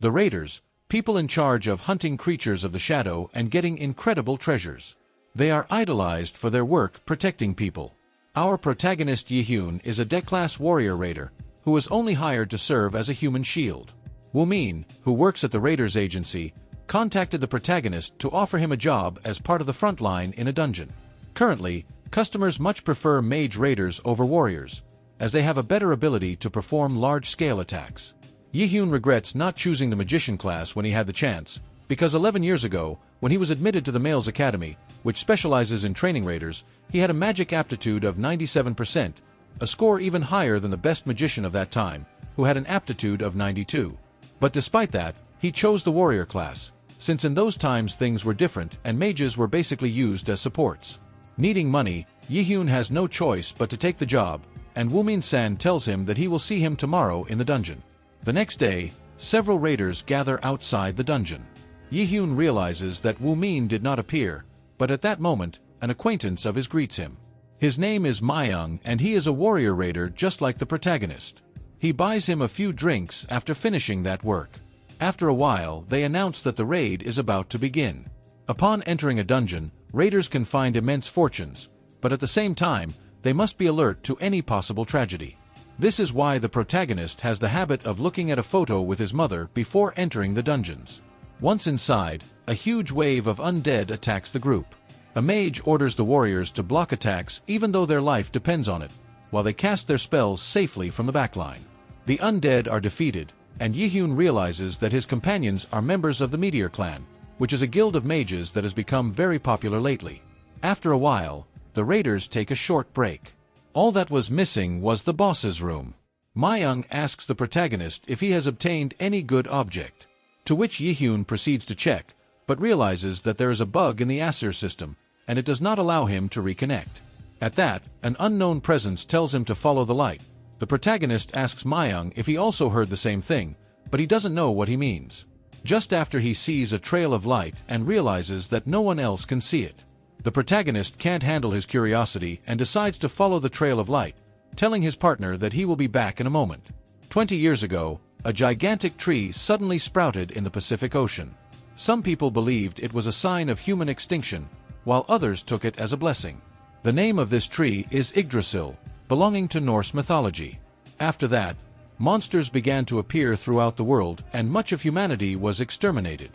The raiders, people in charge of hunting creatures of the shadow and getting incredible treasures. They are idolized for their work protecting people. Our protagonist JaeHyun is a D-class warrior raider, who was only hired to serve as a human shield. Woo-min, who works at the raiders agency, contacted the protagonist to offer him a job as part of the front line in a dungeon. Currently, customers much prefer mage raiders over warriors, as they have a better ability to perform large-scale attacks. JaeHyun regrets not choosing the magician class when he had the chance, because 11 years ago, when he was admitted to the Males Academy, which specializes in training raiders, he had a magic aptitude of 97%, a score even higher than the best magician of that time, who had an aptitude of 92. But despite that, he chose the warrior class, since in those times things were different and mages were basically used as supports. Needing money, JaeHyun has no choice but to take the job, and Woo-min-san tells him that he will see him tomorrow in the dungeon. The next day, several raiders gather outside the dungeon. JaeHyun realizes that Woo-min did not appear, but at that moment, an acquaintance of his greets him. His name is Myung and he is a warrior raider just like the protagonist. He buys him a few drinks after finishing that work. After a while, they announce that the raid is about to begin. Upon entering a dungeon, raiders can find immense fortunes, but at the same time, they must be alert to any possible tragedy. This is why the protagonist has the habit of looking at a photo with his mother before entering the dungeons. Once inside, a huge wave of undead attacks the group. A mage orders the warriors to block attacks even though their life depends on it, while they cast their spells safely from the backline. The undead are defeated, and JaeHyun realizes that his companions are members of the Meteor Clan, which is a guild of mages that has become very popular lately. After a while, the raiders take a short break. All that was missing was the boss's room. Myung asks the protagonist if he has obtained any good object, to which JaeHyun proceeds to check, but realizes that there is a bug in the Aesir system, and it does not allow him to reconnect. At that, an unknown presence tells him to follow the light. The protagonist asks Myung if he also heard the same thing, but he doesn't know what he means. Just after he sees a trail of light and realizes that no one else can see it. The protagonist can't handle his curiosity and decides to follow the trail of light, telling his partner that he will be back in a moment. 20 years ago, a gigantic tree suddenly sprouted in the Pacific Ocean. Some people believed it was a sign of human extinction, while others took it as a blessing. The name of this tree is Yggdrasil, belonging to Norse mythology. After that, monsters began to appear throughout the world and much of humanity was exterminated.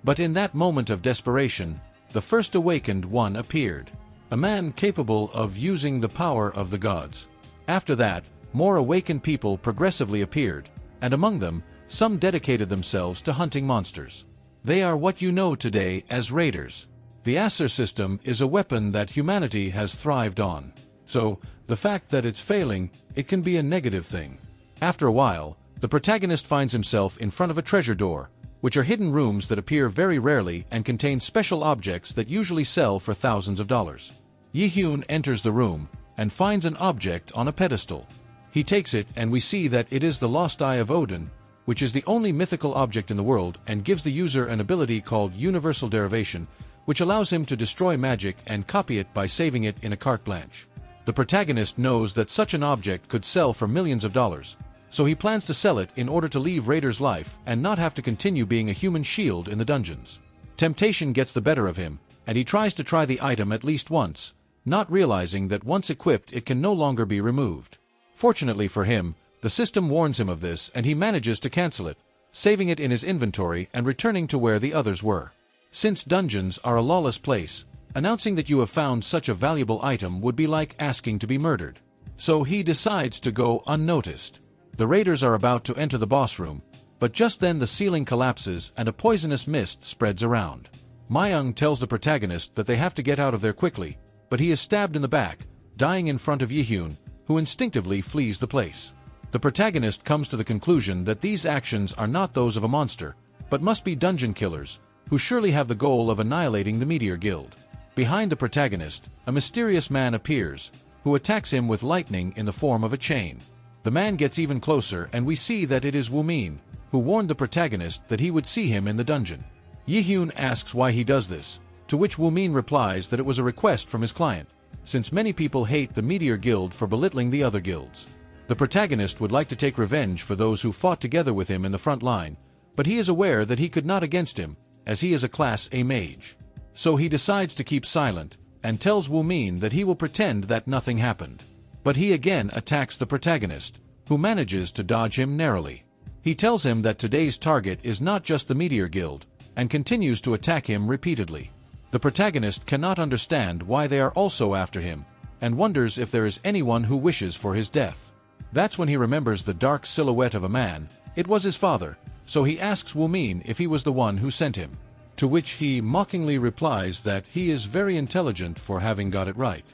But in that moment of desperation, the first awakened one appeared, a man capable of using the power of the gods. After that, more awakened people progressively appeared, and among them, some dedicated themselves to hunting monsters. They are what you know today as raiders. The Aesir system is a weapon that humanity has thrived on. So, the fact that it's failing, it can be a negative thing. After a while, the protagonist finds himself in front of a treasure door, which are hidden rooms that appear very rarely and contain special objects that usually sell for thousands of dollars. JaeHyun enters the room and finds an object on a pedestal. He takes it and we see that it is the Lost Eye of Odin, which is the only mythical object in the world and gives the user an ability called Universal Derivation, which allows him to destroy magic and copy it by saving it in a carte blanche. The protagonist knows that such an object could sell for millions of dollars, so he plans to sell it in order to leave Raider's life and not have to continue being a human shield in the dungeons. Temptation gets the better of him, and he tries to try the item at least once, not realizing that once equipped it can no longer be removed. Fortunately for him, the system warns him of this and he manages to cancel it, saving it in his inventory and returning to where the others were. Since dungeons are a lawless place, announcing that you have found such a valuable item would be like asking to be murdered. So he decides to go unnoticed. The raiders are about to enter the boss room, but just then the ceiling collapses and a poisonous mist spreads around. Myung tells the protagonist that they have to get out of there quickly, but he is stabbed in the back, dying in front of JaeHyun, who instinctively flees the place. The protagonist comes to the conclusion that these actions are not those of a monster, but must be dungeon killers, who surely have the goal of annihilating the Meteor Guild. Behind the protagonist, a mysterious man appears, who attacks him with lightning in the form of a chain. The man gets even closer and we see that it is Woo-min, who warned the protagonist that he would see him in the dungeon. JaeHyun asks why he does this, to which Woo-min replies that it was a request from his client, since many people hate the Meteor Guild for belittling the other guilds. The protagonist would like to take revenge for those who fought together with him in the front line, but he is aware that he could not against him, as he is a Class A mage. So he decides to keep silent, and tells Woomin that he will pretend that nothing happened. But he again attacks the protagonist, who manages to dodge him narrowly. He tells him that today's target is not just the Meteor Guild, and continues to attack him repeatedly. The protagonist cannot understand why they are also after him, and wonders if there is anyone who wishes for his death. That's when he remembers the dark silhouette of a man. It was his father, so he asks Woomin if he was the one who sent him. To which he mockingly replies that he is very intelligent for having got it right.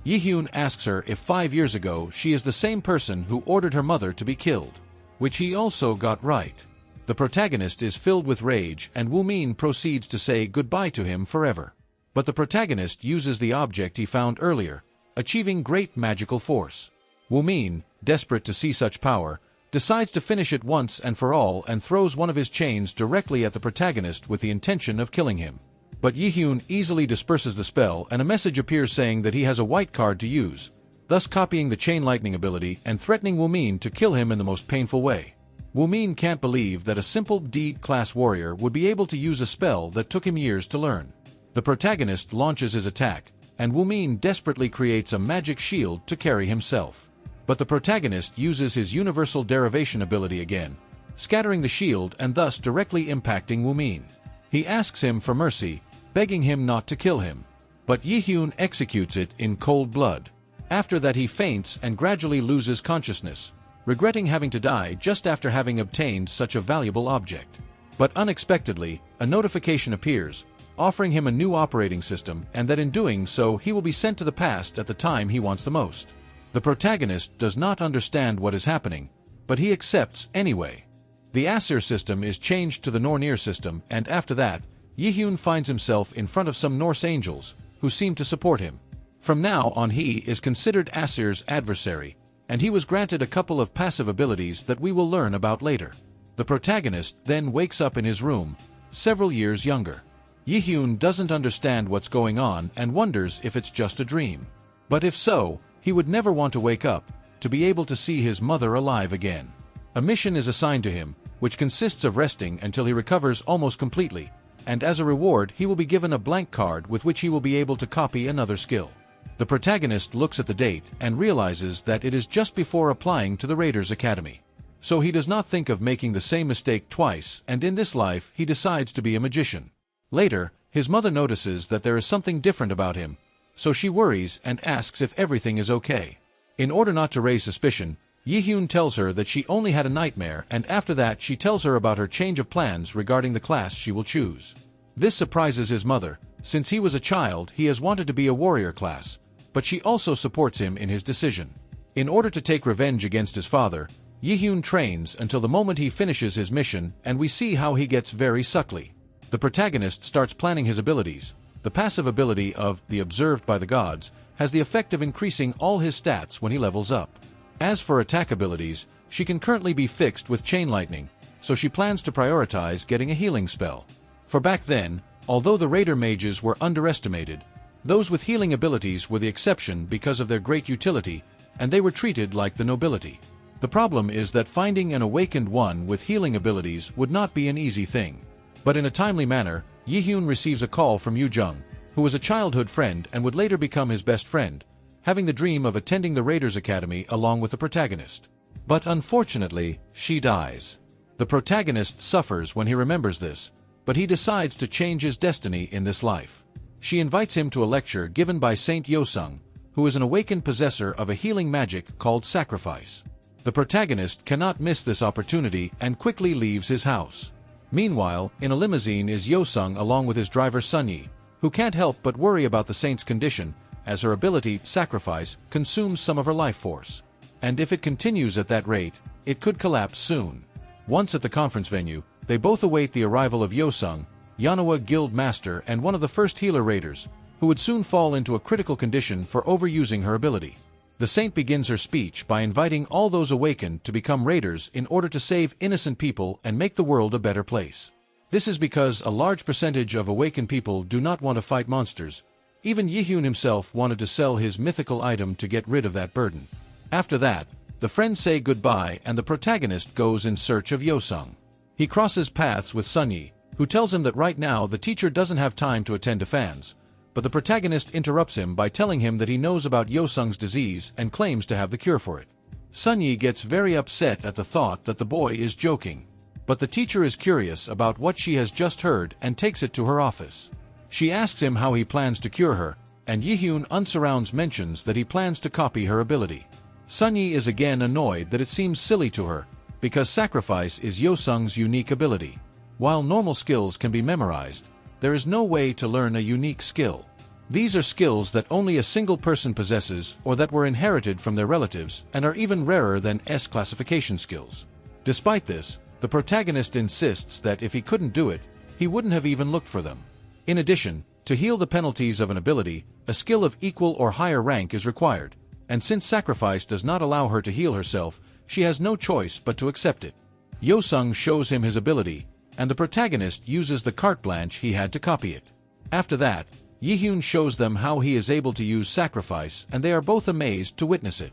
JaeHyun asks her if 5 years ago she is the same person who ordered her mother to be killed, which he also got right. The protagonist is filled with rage and Woomin proceeds to say goodbye to him forever. But the protagonist uses the object he found earlier, achieving great magical force. Woomin, desperate to see such power, decides to finish it once and for all and throws one of his chains directly at the protagonist with the intention of killing him. But JaeHyun easily disperses the spell and a message appears saying that he has a white card to use, thus copying the chain lightning ability and threatening Woomin to kill him in the most painful way. Woomin can't believe that a simple D-class warrior would be able to use a spell that took him years to learn. The protagonist launches his attack, and Woomin desperately creates a magic shield to carry himself. But the protagonist uses his universal derivation ability again, scattering the shield and thus directly impacting Woomin. He asks him for mercy, begging him not to kill him. But JaeHyun executes it in cold blood. After that he faints and gradually loses consciousness, regretting having to die just after having obtained such a valuable object. But unexpectedly, a notification appears, offering him a new operating system and that in doing so he will be sent to the past at the time he wants the most. The protagonist does not understand what is happening, but he accepts anyway. The Aesir system is changed to the Nornir system and after that, JaeHyun finds himself in front of some Norse angels, who seem to support him. From now on he is considered Aesir's adversary, and he was granted a couple of passive abilities that we will learn about later. The protagonist then wakes up in his room, several years younger. JaeHyun doesn't understand what's going on and wonders if it's just a dream. But if so, he would never want to wake up, to be able to see his mother alive again. A mission is assigned to him, which consists of resting until he recovers almost completely, and as a reward he will be given a blank card with which he will be able to copy another skill. The protagonist looks at the date and realizes that it is just before applying to the Raiders Academy. So he does not think of making the same mistake twice, and in this life he decides to be a magician. Later, his mother notices that there is something different about him, so she worries and asks if everything is okay. In order not to raise suspicion, JaeHyun tells her that she only had a nightmare and after that she tells her about her change of plans regarding the class she will choose. This surprises his mother, since he was a child he has wanted to be a warrior class, but she also supports him in his decision. In order to take revenge against his father, JaeHyun trains until the moment he finishes his mission and we see how he gets very suckly. The protagonist starts planning his abilities. The passive ability of the Observed by the Gods has the effect of increasing all his stats when he levels up. As for attack abilities, she can currently be fixed with Chain Lightning, so she plans to prioritize getting a healing spell. For back then, although the Raider mages were underestimated, those with healing abilities were the exception because of their great utility, and they were treated like the nobility. The problem is that finding an awakened one with healing abilities would not be an easy thing. But in a timely manner, JaeHyun receives a call from Yoo-jung, who was a childhood friend and would later become his best friend, having the dream of attending the Raiders Academy along with the protagonist. But unfortunately, she dies. The protagonist suffers when he remembers this, but he decides to change his destiny in this life. She invites him to a lecture given by Saint Yosung, who is an awakened possessor of a healing magic called Sacrifice. The protagonist cannot miss this opportunity and quickly leaves his house. Meanwhile, in a limousine is Yosung along with his driver Sunyi, who can't help but worry about the saint's condition, as her ability, Sacrifice, consumes some of her life force. And if it continues at that rate, it could collapse soon. Once at the conference venue, they both await the arrival of Yosung, Yanawa Guild Master and one of the first healer raiders, who would soon fall into a critical condition for overusing her ability. The saint begins her speech by inviting all those awakened to become raiders in order to save innocent people and make the world a better place. This is because a large percentage of awakened people do not want to fight monsters. Even JaeHyun himself wanted to sell his mythical item to get rid of that burden. After that, the friends say goodbye and the protagonist goes in search of Yosung. He crosses paths with Sunyi, who tells him that right now the teacher doesn't have time to attend to fans, but the protagonist interrupts him by telling him that he knows about Yosung's disease and claims to have the cure for it. Sunyi gets very upset at the thought that the boy is joking, but the teacher is curious about what she has just heard and takes it to her office. She asks him how he plans to cure her, and JaeHyun unsurrounds mentions that he plans to copy her ability. Sunyi is again annoyed that it seems silly to her, because sacrifice is Yosung's unique ability. While normal skills can be memorized, there is no way to learn a unique skill. These are skills that only a single person possesses or that were inherited from their relatives and are even rarer than S classification skills. Despite this, the protagonist insists that if he couldn't do it, he wouldn't have even looked for them. In addition, to heal the penalties of an ability, a skill of equal or higher rank is required, and since sacrifice does not allow her to heal herself, she has no choice but to accept it. Yosung shows him his ability, and the protagonist uses the carte blanche he had to copy it. After that, JaeHyun shows them how he is able to use sacrifice, and they are both amazed to witness it.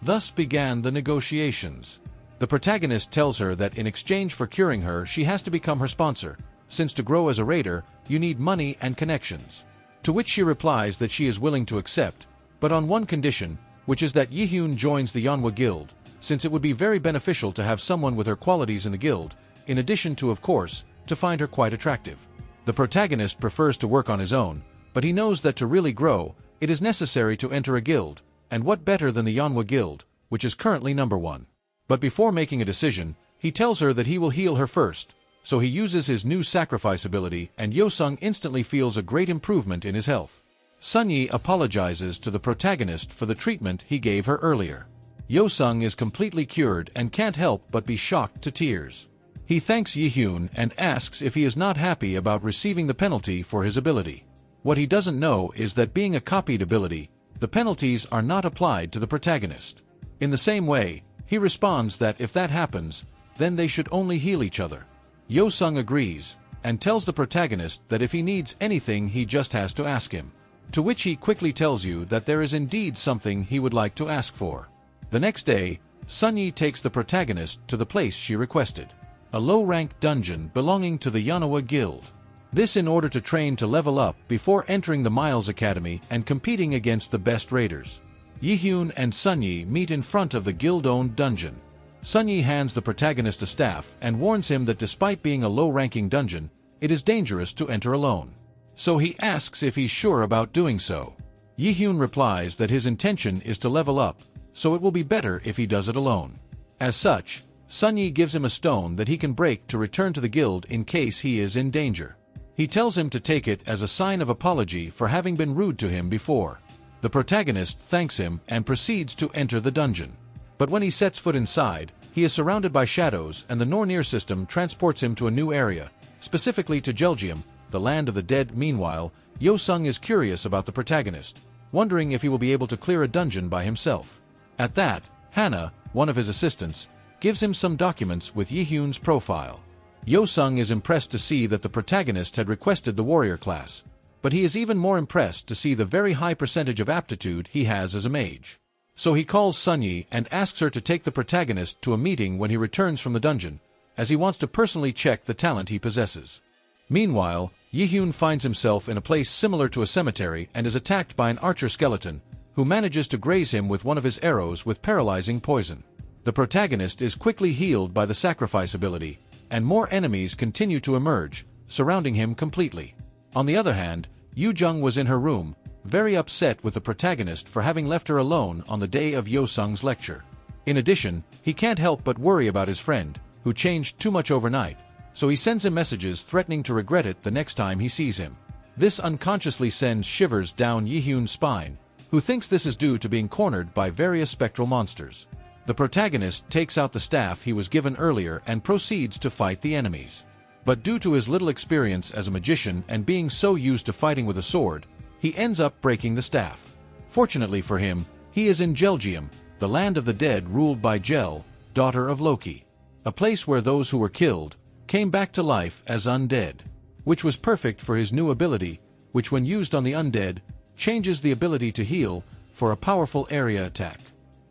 Thus began the negotiations. The protagonist tells her that in exchange for curing her she has to become her sponsor, since to grow as a raider, you need money and connections. To which she replies that she is willing to accept, but on one condition, which is that JaeHyun joins the Manhwa Guild, since it would be very beneficial to have someone with her qualities in the guild, in addition to, of course, to find her quite attractive. The protagonist prefers to work on his own, but he knows that to really grow, it is necessary to enter a guild, and what better than the Manhwa Guild, which is currently number 1. But before making a decision, he tells her that he will heal her first, so he uses his new sacrifice ability and Yosung instantly feels a great improvement in his health. Sunyi apologizes to the protagonist for the treatment he gave her earlier. Yosung is completely cured and can't help but be shocked to tears. He thanks JaeHyun and asks if he is not happy about receiving the penalty for his ability. What he doesn't know is that being a copied ability, the penalties are not applied to the protagonist. In the same way, he responds that if that happens, then they should only heal each other. Yosung agrees, and tells the protagonist that if he needs anything he just has to ask him. To which he quickly tells you that there is indeed something he would like to ask for. The next day, Sunyi takes the protagonist to the place she requested. A low-ranked dungeon belonging to the Manhwa Guild. This in order to train to level up before entering the Miles Academy and competing against the best raiders. JaeHyun and Sunyi meet in front of the guild-owned dungeon. Sunyi hands the protagonist a staff and warns him that despite being a low-ranking dungeon, it is dangerous to enter alone. So he asks if he's sure about doing so. JaeHyun replies that his intention is to level up, so it will be better if he does it alone. As such, Sunyi gives him a stone that he can break to return to the guild in case he is in danger. He tells him to take it as a sign of apology for having been rude to him before. The protagonist thanks him and proceeds to enter the dungeon. But when he sets foot inside, he is surrounded by shadows and the Norse system transports him to a new area, specifically to Yggdrasil, the land of the dead. Meanwhile, Yosung is curious about the protagonist, wondering if he will be able to clear a dungeon by himself. At that, Hana, one of his assistants, gives him some documents with JaeHyun's profile. Yosung is impressed to see that the protagonist had requested the warrior class, but he is even more impressed to see the very high percentage of aptitude he has as a mage. So he calls Sunyi and asks her to take the protagonist to a meeting when he returns from the dungeon, as he wants to personally check the talent he possesses. Meanwhile, JaeHyun finds himself in a place similar to a cemetery and is attacked by an archer skeleton, who manages to graze him with one of his arrows with paralyzing poison. The protagonist is quickly healed by the sacrifice ability, and more enemies continue to emerge, surrounding him completely. On the other hand, Yoojung was in her room, very upset with the protagonist for having left her alone on the day of Yosung's lecture. In addition, he can't help but worry about his friend, who changed too much overnight, so he sends him messages threatening to regret it the next time he sees him. This unconsciously sends shivers down JaeHyun's spine, who thinks this is due to being cornered by various spectral monsters. The protagonist takes out the staff he was given earlier and proceeds to fight the enemies. But due to his little experience as a magician and being so used to fighting with a sword, he ends up breaking the staff. Fortunately for him, he is in Yggdrasil, the land of the dead ruled by Jel, daughter of Loki. A place where those who were killed came back to life as undead, which was perfect for his new ability, which when used on the undead, changes the ability to heal for a powerful area attack.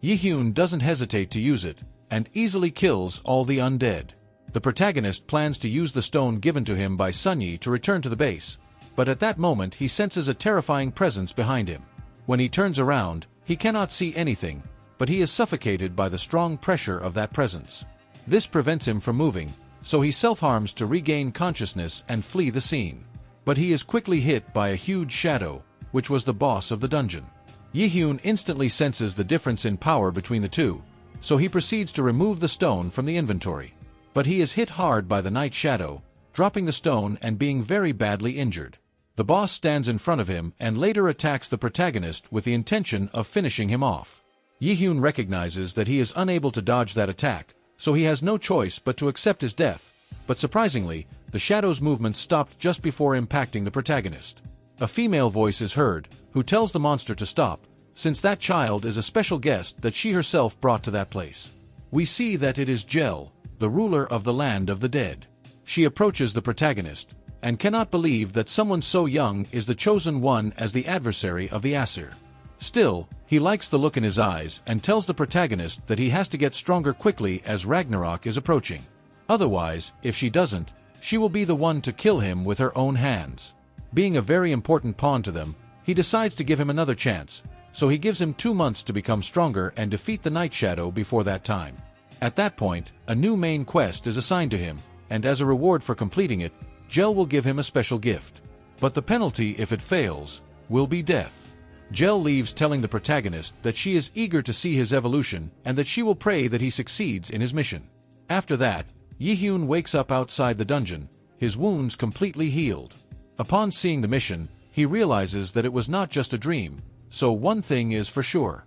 JaeHyun doesn't hesitate to use it, and easily kills all the undead. The protagonist plans to use the stone given to him by Sunyi to return to the base, but at that moment he senses a terrifying presence behind him. When he turns around, he cannot see anything, but he is suffocated by the strong pressure of that presence. This prevents him from moving, so he self-harms to regain consciousness and flee the scene. But he is quickly hit by a huge shadow, which was the boss of the dungeon. JaeHyun instantly senses the difference in power between the two, so he proceeds to remove the stone from the inventory. But he is hit hard by the night shadow, dropping the stone and being very badly injured. The boss stands in front of him and later attacks the protagonist with the intention of finishing him off. JaeHyun recognizes that he is unable to dodge that attack, so he has no choice but to accept his death. But surprisingly, the shadow's movement stopped just before impacting the protagonist. A female voice is heard, who tells the monster to stop, since that child is a special guest that she herself brought to that place. We see that it is Jel, the ruler of the land of the dead. She approaches the protagonist, and cannot believe that someone so young is the chosen one as the adversary of the Aesir. Still, he likes the look in his eyes and tells the protagonist that he has to get stronger quickly as Ragnarok is approaching. Otherwise, if she doesn't, she will be the one to kill him with her own hands. Being a very important pawn to them, he decides to give him another chance, so he gives him 2 months to become stronger and defeat the Night Shadow before that time. At that point, a new main quest is assigned to him, and as a reward for completing it, Jel will give him a special gift. But the penalty if it fails, will be death. Jel leaves telling the protagonist that she is eager to see his evolution and that she will pray that he succeeds in his mission. After that, JaeHyun wakes up outside the dungeon, his wounds completely healed. Upon seeing the mission, he realizes that it was not just a dream, so one thing is for sure.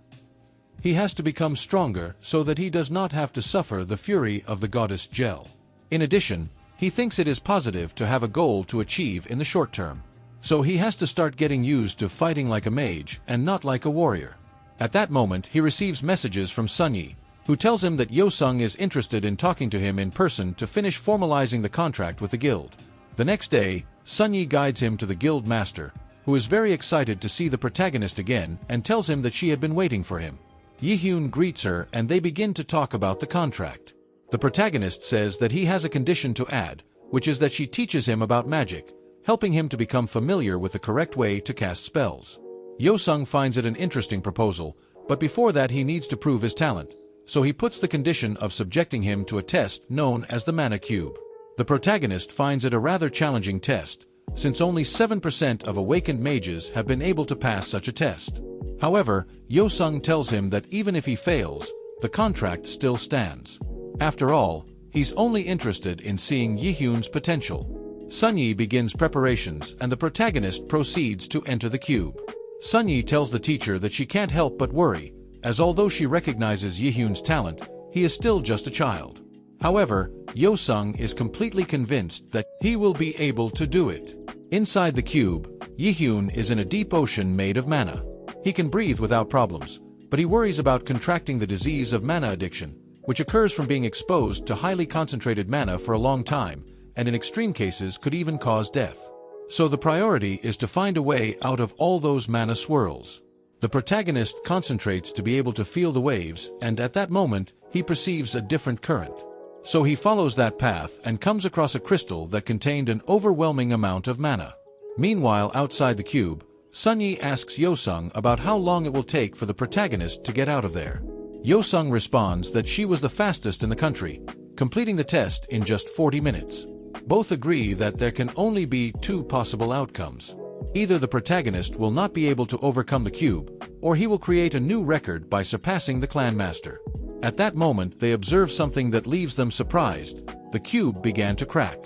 He has to become stronger so that he does not have to suffer the fury of the goddess Jel. In addition, he thinks it is positive to have a goal to achieve in the short term. So he has to start getting used to fighting like a mage and not like a warrior. At that moment he receives messages from Sunyi, who tells him that Yosung is interested in talking to him in person to finish formalizing the contract with the guild. The next day, Sunyi guides him to the guild master, who is very excited to see the protagonist again and tells him that she had been waiting for him. JaeHyun greets her and they begin to talk about the contract. The protagonist says that he has a condition to add, which is that she teaches him about magic, helping him to become familiar with the correct way to cast spells. Yosung finds it an interesting proposal, but before that he needs to prove his talent, so he puts the condition of subjecting him to a test known as the Mana Cube. The protagonist finds it a rather challenging test, since only 7% of awakened mages have been able to pass such a test. However, Yosung tells him that even if he fails, the contract still stands. After all, he's only interested in seeing JaeHyun's potential. Sunyi begins preparations and the protagonist proceeds to enter the cube. Sunyi tells the teacher that she can't help but worry, as although she recognizes JaeHyun's talent, he is still just a child. However, Yosung is completely convinced that he will be able to do it. Inside the cube, JaeHyun is in a deep ocean made of mana. He can breathe without problems, but he worries about contracting the disease of mana addiction, which occurs from being exposed to highly concentrated mana for a long time, and in extreme cases could even cause death. So the priority is to find a way out of all those mana swirls. The protagonist concentrates to be able to feel the waves, and at that moment, he perceives a different current. So he follows that path and comes across a crystal that contained an overwhelming amount of mana. Meanwhile, outside the cube, Sunyi asks Yosung about how long it will take for the protagonist to get out of there. Yosung responds that she was the fastest in the country, completing the test in just 40 minutes. Both agree that there can only be two possible outcomes. Either the protagonist will not be able to overcome the cube, or he will create a new record by surpassing the clan master. At that moment they observe something that leaves them surprised. The cube began to crack.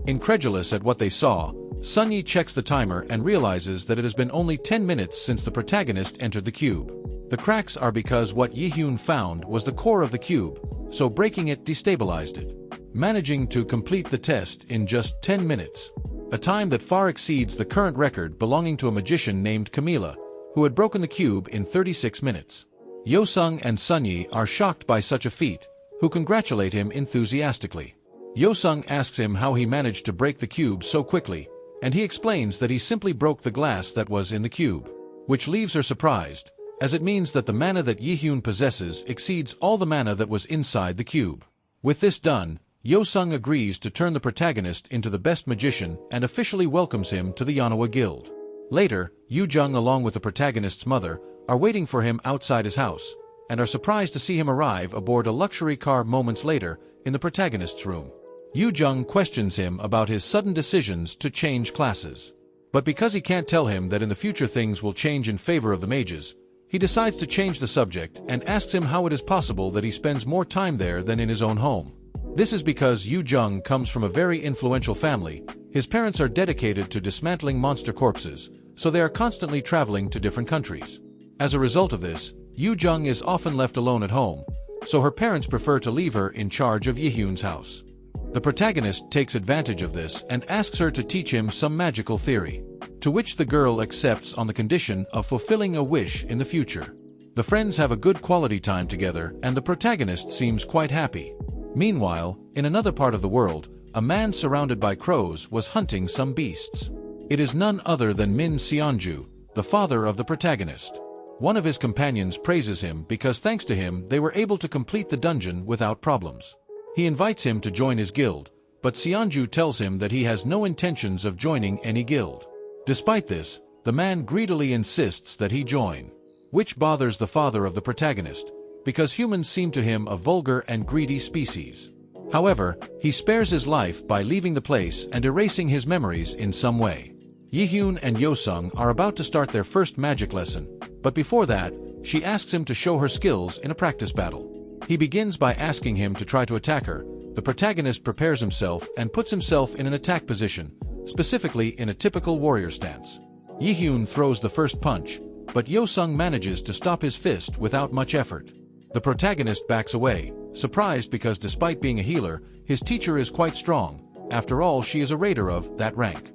Incredulous at what they saw, Sunyi checks the timer and realizes that it has been only 10 minutes since the protagonist entered the cube. The cracks are because what JaeHyun found was the core of the cube, so breaking it destabilized it. Managing to complete the test in just 10 minutes, a time that far exceeds the current record belonging to a magician named Camila, who had broken the cube in 36 minutes. Yosung and Sunyi are shocked by such a feat, who congratulate him enthusiastically. Yosung asks him how he managed to break the cube so quickly, and he explains that he simply broke the glass that was in the cube, which leaves her surprised, as it means that the mana that JaeHyun possesses exceeds all the mana that was inside the cube. With this done, Yo-sung agrees to turn the protagonist into the best magician and officially welcomes him to the Yanawa Guild. Later, Yoo-jung along with the protagonist's mother are waiting for him outside his house, and are surprised to see him arrive aboard a luxury car moments later in the protagonist's room. Yoo-jung questions him about his sudden decisions to change classes. But because he can't tell him that in the future things will change in favor of the mages, he decides to change the subject and asks him how it is possible that he spends more time there than in his own home. This is because Yoo-jung comes from a very influential family. His parents are dedicated to dismantling monster corpses, so they are constantly traveling to different countries. As a result of this, Yoo-jung is often left alone at home, so her parents prefer to leave her in charge of JaeHyun's house. The protagonist takes advantage of this and asks her to teach him some magical theory, to which the girl accepts on the condition of fulfilling a wish in the future. The friends have a good quality time together and the protagonist seems quite happy. Meanwhile, in another part of the world, a man surrounded by crows was hunting some beasts. It is none other than Min Seonju, the father of the protagonist. One of his companions praises him because thanks to him they were able to complete the dungeon without problems. He invites him to join his guild, but Seonju tells him that he has no intentions of joining any guild. Despite this, the man greedily insists that he join, which bothers the father of the protagonist, because humans seem to him a vulgar and greedy species. However, he spares his life by leaving the place and erasing his memories in some way. JaeHyun and Yo-sung are about to start their first magic lesson, but before that, she asks him to show her skills in a practice battle. He begins by asking him to try to attack her. The protagonist prepares himself and puts himself in an attack position, specifically in a typical warrior stance. JaeHyun throws the first punch, but Yo-sung manages to stop his fist without much effort. The protagonist backs away, surprised because despite being a healer, his teacher is quite strong. After all, she is a raider of that rank.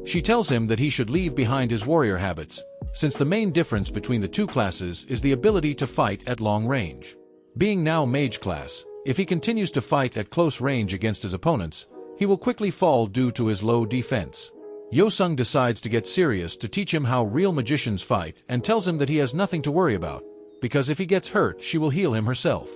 She tells him that he should leave behind his warrior habits, since the main difference between the two classes is the ability to fight at long range. Being now mage class, if he continues to fight at close range against his opponents, he will quickly fall due to his low defense. Yo-sung decides to get serious to teach him how real magicians fight and tells him that he has nothing to worry about, because if he gets hurt she will heal him herself.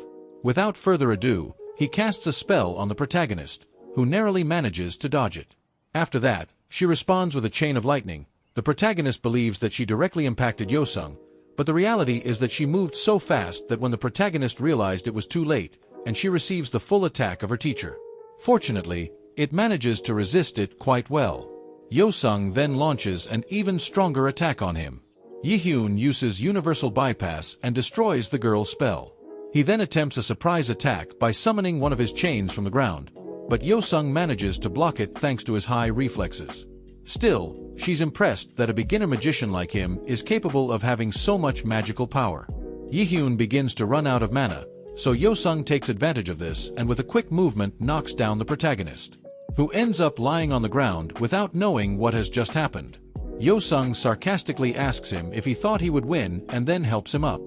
Without further ado, he casts a spell on the protagonist, who narrowly manages to dodge it. After that, she responds with a chain of lightning. The protagonist believes that she directly impacted Yo-sung, but the reality is that she moved so fast that when the protagonist realized it was too late, and she receives the full attack of her teacher. Fortunately, it manages to resist it quite well. Yo-sung then launches an even stronger attack on him. JaeHyun uses universal bypass and destroys the girl's spell. He then attempts a surprise attack by summoning one of his chains from the ground, but Yo-sung manages to block it thanks to his high reflexes. Still, she's impressed that a beginner magician like him is capable of having so much magical power. JaeHyun begins to run out of mana, so Yo-sung takes advantage of this and with a quick movement knocks down the protagonist, who ends up lying on the ground without knowing what has just happened. Yo-sung sarcastically asks him if he thought he would win and then helps him up.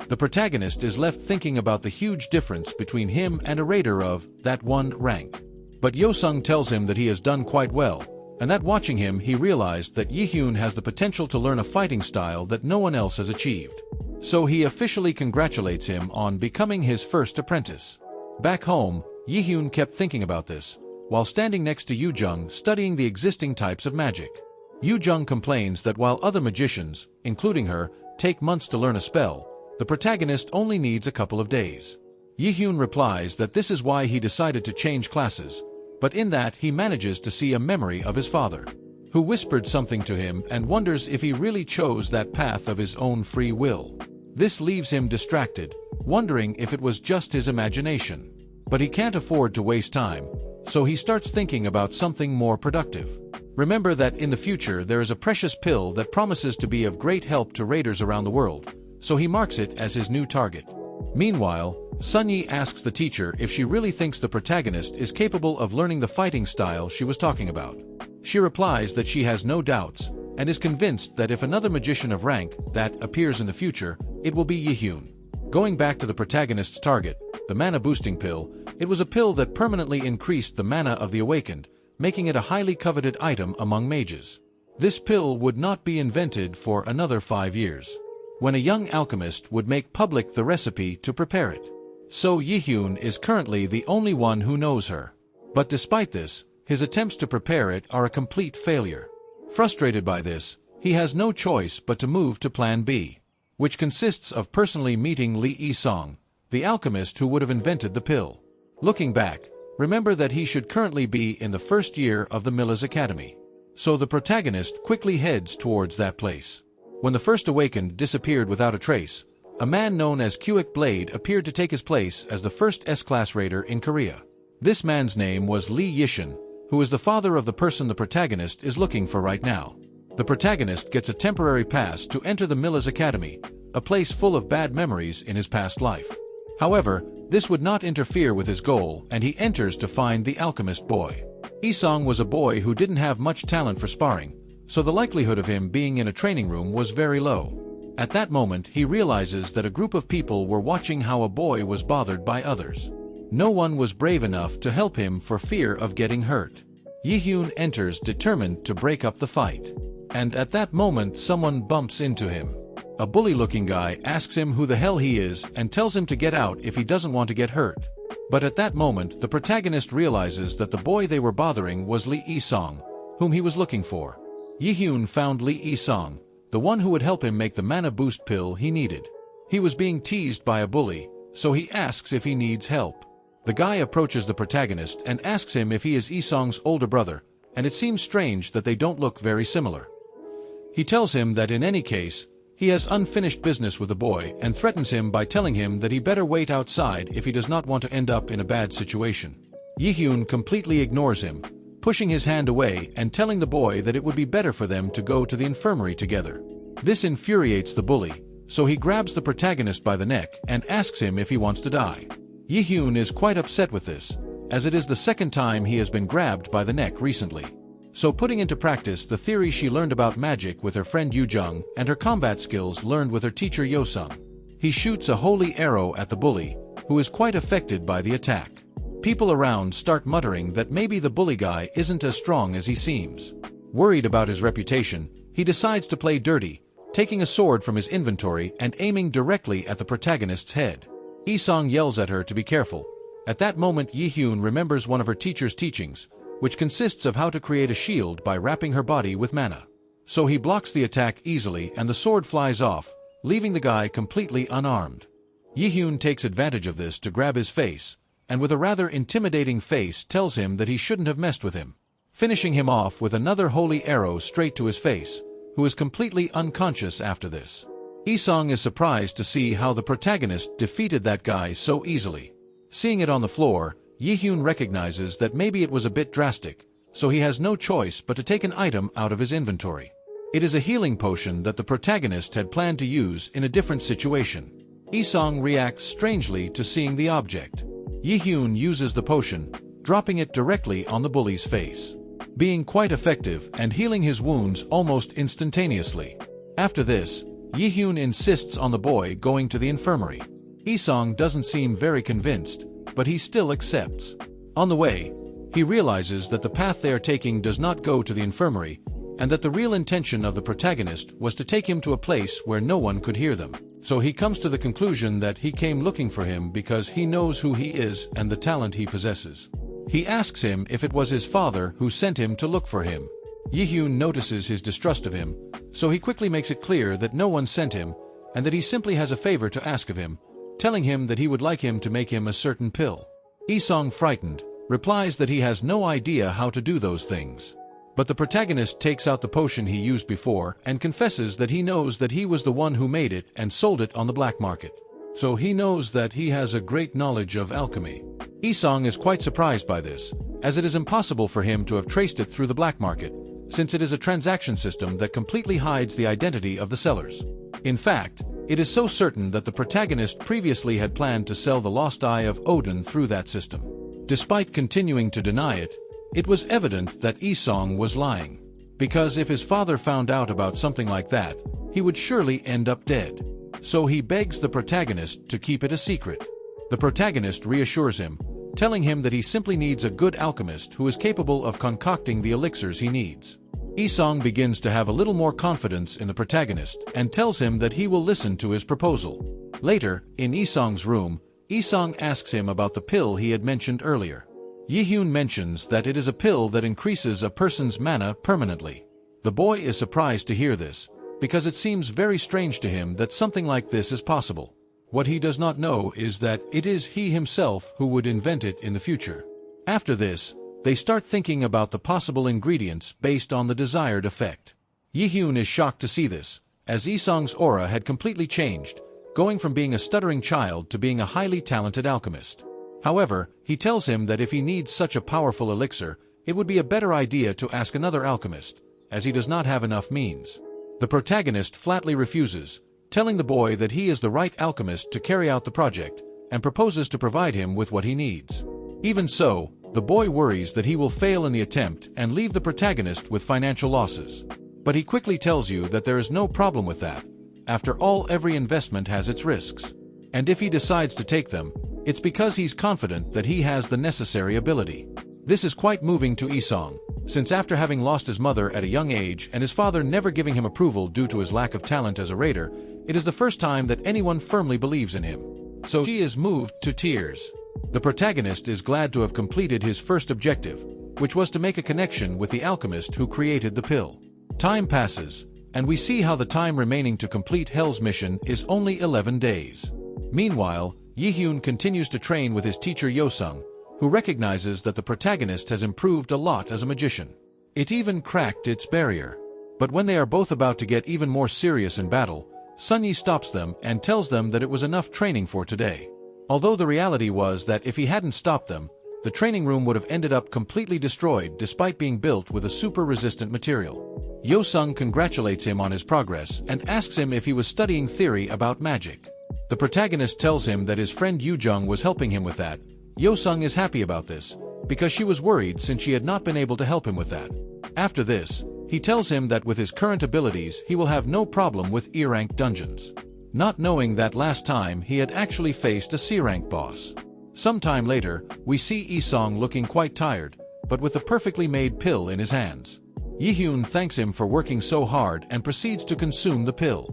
The protagonist is left thinking about the huge difference between him and a raider of that one rank. But Yo-sung tells him that he has done quite well, and that watching him he realized that JaeHyun has the potential to learn a fighting style that no one else has achieved. So he officially congratulates him on becoming his first apprentice. Back home, JaeHyun kept thinking about this, while standing next to Yoo-jung studying the existing types of magic. Yoo-jung complains that while other magicians, including her, take months to learn a spell, the protagonist only needs a couple of days. JaeHyun replies that this is why he decided to change classes, but in that he manages to see a memory of his father, who whispered something to him and wonders if he really chose that path of his own free will. This leaves him distracted, wondering if it was just his imagination. But he can't afford to waste time, so he starts thinking about something more productive. Remember that in the future there is a precious pill that promises to be of great help to raiders around the world, so he marks it as his new target. Meanwhile, Sunyi asks the teacher if she really thinks the protagonist is capable of learning the fighting style she was talking about. She replies that she has no doubts, and is convinced that if another magician of rank that appears in the future, it will be JaeHyun. Going back to the protagonist's target, the mana boosting pill, it was a pill that permanently increased the mana of the awakened, making it a highly coveted item among mages. This pill would not be invented for another 5 years, when a young alchemist would make public the recipe to prepare it. So JaeHyun is currently the only one who knows her. But despite this, his attempts to prepare it are a complete failure. Frustrated by this, he has no choice but to move to Plan B, which consists of personally meeting Lee Yi-song, the alchemist who would have invented the pill. Looking back, remember that he should currently be in the first year of the Miller's Academy. So the protagonist quickly heads towards that place. When the first awakened disappeared without a trace, a man known as Kyuik Blade appeared to take his place as the first S-class raider in Korea. This man's name was Lee Yishin, who is the father of the person the protagonist is looking for right now. The protagonist gets a temporary pass to enter the Miller's Academy, a place full of bad memories in his past life. However, this would not interfere with his goal, and he enters to find the alchemist boy. Yi-song was a boy who didn't have much talent for sparring, so the likelihood of him being in a training room was very low. At that moment, he realizes that a group of people were watching how a boy was bothered by others. No one was brave enough to help him for fear of getting hurt. JaeHyun enters determined to break up the fight. And at that moment, someone bumps into him. A bully-looking guy asks him who the hell he is and tells him to get out if he doesn't want to get hurt. But at that moment, the protagonist realizes that the boy they were bothering was Lee Yi-song, whom he was looking for. JaeHyun found Lee Yi-song, the one who would help him make the mana boost pill he needed. He was being teased by a bully, so he asks if he needs help. The guy approaches the protagonist and asks him if he is Yi-song's older brother, and it seems strange that they don't look very similar. He tells him that in any case, he has unfinished business with the boy and threatens him by telling him that he better wait outside if he does not want to end up in a bad situation. JaeHyun completely ignores him, pushing his hand away and telling the boy that it would be better for them to go to the infirmary together. This infuriates the bully, so he grabs the protagonist by the neck and asks him if he wants to die. JaeHyun is quite upset with this, as it is the second time he has been grabbed by the neck recently. So putting into practice the theory she learned about magic with her friend Yu-jung and her combat skills learned with her teacher Yo-sung, he shoots a holy arrow at the bully, who is quite affected by the attack. People around start muttering that maybe the bully guy isn't as strong as he seems. Worried about his reputation, he decides to play dirty, taking a sword from his inventory and aiming directly at the protagonist's head. Yi-song yells at her to be careful. At that moment, JaeHyun remembers one of her teacher's teachings, which consists of how to create a shield by wrapping her body with mana. So he blocks the attack easily and the sword flies off, leaving the guy completely unarmed. JaeHyun takes advantage of this to grab his face, and with a rather intimidating face tells him that he shouldn't have messed with him, finishing him off with another holy arrow straight to his face, who is completely unconscious after this. Yi-song is surprised to see how the protagonist defeated that guy so easily. Seeing it on the floor, JaeHyun recognizes that maybe it was a bit drastic, so he has no choice but to take an item out of his inventory. It is a healing potion that the protagonist had planned to use in a different situation. Yi-song reacts strangely to seeing the object. JaeHyun uses the potion, dropping it directly on the bully's face, being quite effective and healing his wounds almost instantaneously. After this, JaeHyun insists on the boy going to the infirmary. Yi-song doesn't seem very convinced, but he still accepts. On the way, he realizes that the path they are taking does not go to the infirmary, and that the real intention of the protagonist was to take him to a place where no one could hear them. So he comes to the conclusion that he came looking for him because he knows who he is and the talent he possesses. He asks him if it was his father who sent him to look for him. JaeHyun notices his distrust of him, so he quickly makes it clear that no one sent him, and that he simply has a favor to ask of him, telling him that he would like him to make him a certain pill. Yi-song, frightened, replies that he has no idea how to do those things. But the protagonist takes out the potion he used before and confesses that he knows that he was the one who made it and sold it on the black market. So he knows that he has a great knowledge of alchemy. Yi-song is quite surprised by this, as it is impossible for him to have traced it through the black market, since it is a transaction system that completely hides the identity of the sellers. In fact, it is so certain that the protagonist previously had planned to sell the lost eye of Odin through that system. Despite continuing to deny it, it was evident that Yi-song was lying. Because if his father found out about something like that, he would surely end up dead. So he begs the protagonist to keep it a secret. The protagonist reassures him, telling him that he simply needs a good alchemist who is capable of concocting the elixirs he needs. Yi-song begins to have a little more confidence in the protagonist and tells him that he will listen to his proposal. Later, in Yi-song's room, Isong asks him about the pill he had mentioned earlier. JaeHyun mentions that it is a pill that increases a person's mana permanently. The boy is surprised to hear this, because it seems very strange to him that something like this is possible. What he does not know is that it is he himself who would invent it in the future. After this, they start thinking about the possible ingredients based on the desired effect. JaeHyun is shocked to see this, as Isong's aura had completely changed, going from being a stuttering child to being a highly talented alchemist. However, he tells him that if he needs such a powerful elixir, it would be a better idea to ask another alchemist, as he does not have enough means. The protagonist flatly refuses, telling the boy that he is the right alchemist to carry out the project, and proposes to provide him with what he needs. Even so, the boy worries that he will fail in the attempt and leave the protagonist with financial losses. But he quickly tells you that there is no problem with that. After all, every investment has its risks. And if he decides to take them, it's because he's confident that he has the necessary ability. This is quite moving to Isong, since after having lost his mother at a young age and his father never giving him approval due to his lack of talent as a raider, it is the first time that anyone firmly believes in him. So she is moved to tears. The protagonist is glad to have completed his first objective, which was to make a connection with the alchemist who created the pill. Time passes, and we see how the time remaining to complete Hell's mission is only 11 days. Meanwhile, JaeHyun continues to train with his teacher Yosung, who recognizes that the protagonist has improved a lot as a magician. It even cracked its barrier. But when they are both about to get even more serious in battle, Sunyi stops them and tells them that it was enough training for today. Although the reality was that if he hadn't stopped them, the training room would have ended up completely destroyed despite being built with a super-resistant material. Yosung congratulates him on his progress and asks him if he was studying theory about magic. The protagonist tells him that his friend Yoojung was helping him with that. Yosung is happy about this, because she was worried since she had not been able to help him with that. After this, he tells him that with his current abilities he will have no problem with E-rank dungeons. Not knowing that last time he had actually faced a C-rank boss. Sometime later, we see Isong looking quite tired, but with a perfectly made pill in his hands. JaeHyun thanks him for working so hard and proceeds to consume the pill,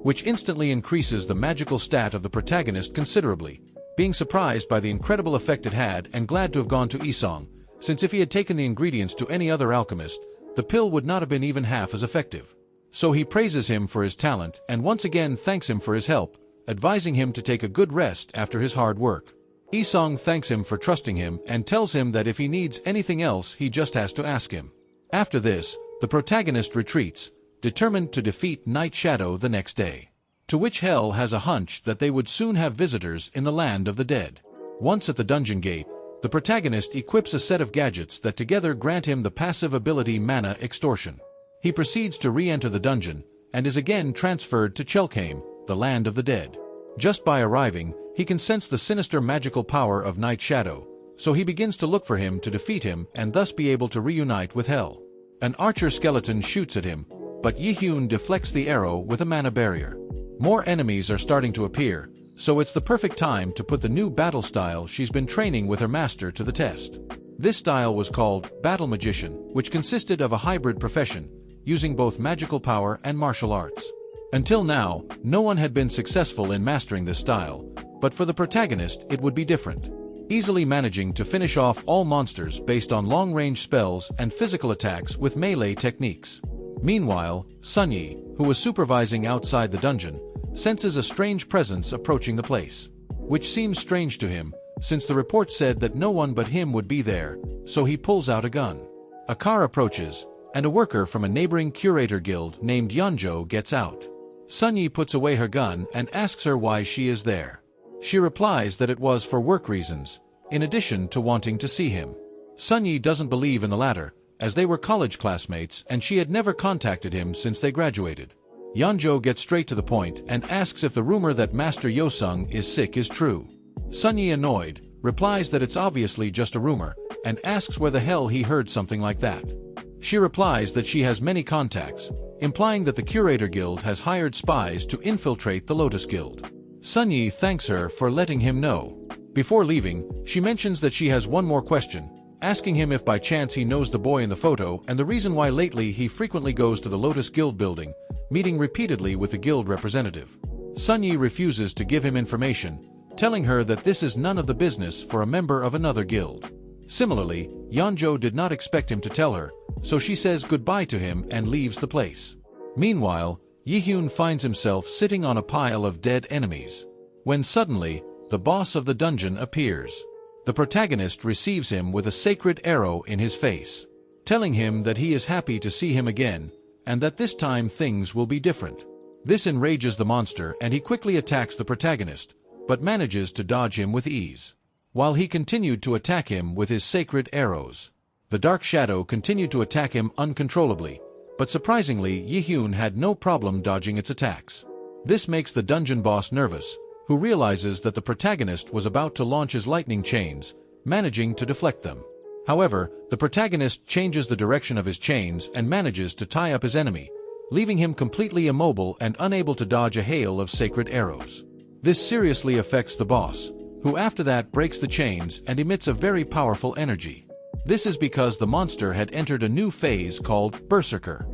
which instantly increases the magical stat of the protagonist considerably, being surprised by the incredible effect it had and glad to have gone to Isong, since if he had taken the ingredients to any other alchemist, the pill would not have been even half as effective. So he praises him for his talent and once again thanks him for his help, advising him to take a good rest after his hard work. Isong thanks him for trusting him and tells him that if he needs anything else he just has to ask him. After this, the protagonist retreats, determined to defeat Night Shadow the next day. To which Hell has a hunch that they would soon have visitors in the land of the dead. Once at the dungeon gate, the protagonist equips a set of gadgets that together grant him the passive ability Mana Extortion. He proceeds to re-enter the dungeon, and is again transferred to Chelkheim, the land of the dead. Just by arriving, he can sense the sinister magical power of Night Shadow, so he begins to look for him to defeat him and thus be able to reunite with Hell. An archer skeleton shoots at him, but JaeHyun deflects the arrow with a mana barrier. More enemies are starting to appear, so it's the perfect time to put the new battle style she's been training with her master to the test. This style was called Battle Magician, which consisted of a hybrid profession, using both magical power and martial arts. Until now, no one had been successful in mastering this style, but for the protagonist it would be different. Easily managing to finish off all monsters based on long-range spells and physical attacks with melee techniques. Meanwhile, Sunyi, who was supervising outside the dungeon, senses a strange presence approaching the place. Which seems strange to him, since the report said that no one but him would be there, so he pulls out a gun. A car approaches, and a worker from a neighboring curator guild named Yeonjo gets out. Sunyi puts away her gun and asks her why she is there. She replies that it was for work reasons, in addition to wanting to see him. Sunyi doesn't believe in the latter, as they were college classmates and she had never contacted him since they graduated. Yeonjo gets straight to the point and asks if the rumor that Master Yosung is sick is true. Sunyi, annoyed, replies that it's obviously just a rumor, and asks where the hell he heard something like that. She replies that she has many contacts, implying that the Curator Guild has hired spies to infiltrate the Lotus Guild. Sunyi thanks her for letting him know. Before leaving, she mentions that she has one more question, asking him if by chance he knows the boy in the photo and the reason why lately he frequently goes to the Lotus Guild building, meeting repeatedly with the guild representative. Sunyi refuses to give him information, telling her that this is none of the business for a member of another guild. Similarly, Yeonjo did not expect him to tell her, so she says goodbye to him and leaves the place. Meanwhile, JaeHyun finds himself sitting on a pile of dead enemies, when suddenly, the boss of the dungeon appears. The protagonist receives him with a sacred arrow in his face, telling him that he is happy to see him again, and that this time things will be different. This enrages the monster and he quickly attacks the protagonist, but manages to dodge him with ease. While he continued to attack him with his sacred arrows, the dark shadow continued to attack him uncontrollably, but surprisingly JaeHyun had no problem dodging its attacks. This makes the dungeon boss nervous, who realizes that the protagonist was about to launch his lightning chains, managing to deflect them. However, the protagonist changes the direction of his chains and manages to tie up his enemy, leaving him completely immobile and unable to dodge a hail of sacred arrows. This seriously affects the boss, who after that breaks the chains and emits a very powerful energy. This is because the monster had entered a new phase called Berserker.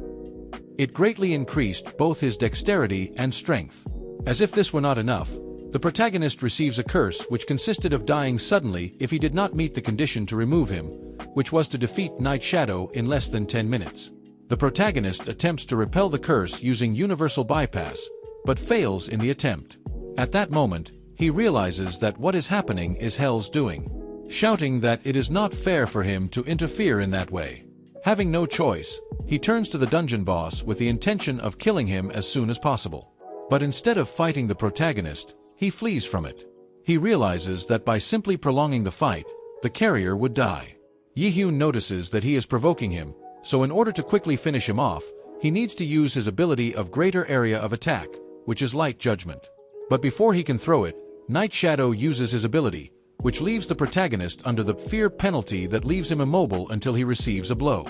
It greatly increased both his dexterity and strength. As if this were not enough, the protagonist receives a curse which consisted of dying suddenly if he did not meet the condition to remove him, which was to defeat Night Shadow in less than 10 minutes. The protagonist attempts to repel the curse using universal bypass, but fails in the attempt. At that moment, he realizes that what is happening is Hell's doing, shouting that it is not fair for him to interfere in that way. Having no choice, he turns to the dungeon boss with the intention of killing him as soon as possible. But instead of fighting the protagonist, he flees from it. He realizes that by simply prolonging the fight, the carrier would die. JaeHyun notices that he is provoking him, so in order to quickly finish him off, he needs to use his ability of greater area of attack, which is Light Judgment. But before he can throw it, Night Shadow uses his ability, which leaves the protagonist under the fear penalty that leaves him immobile until he receives a blow.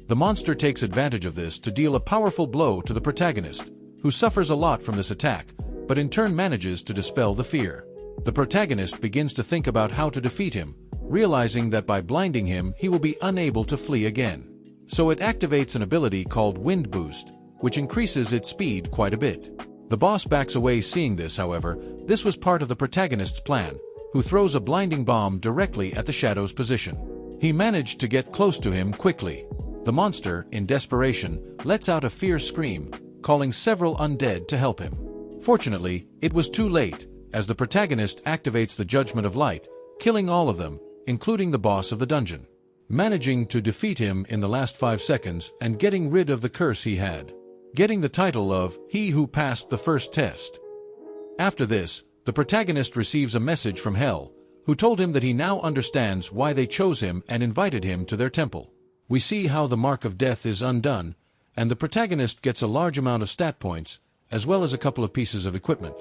The monster takes advantage of this to deal a powerful blow to the protagonist, who suffers a lot from this attack, but in turn manages to dispel the fear. The protagonist begins to think about how to defeat him, realizing that by blinding him he will be unable to flee again. So it activates an ability called Wind Boost, which increases its speed quite a bit. The boss backs away seeing this. However, this was part of the protagonist's plan, who throws a blinding bomb directly at the shadow's position. He managed to get close to him quickly. The monster, in desperation, lets out a fierce scream, calling several undead to help him. Fortunately, it was too late, as the protagonist activates the Judgment of Light, killing all of them, including the boss of the dungeon, managing to defeat him in the last 5 seconds and getting rid of the curse he had, getting the title of He Who Passed the First Test. After this, the protagonist receives a message from Hell, who told him that he now understands why they chose him and invited him to their temple. We see how the mark of death is undone, and the protagonist gets a large amount of stat points, as well as a couple of pieces of equipment.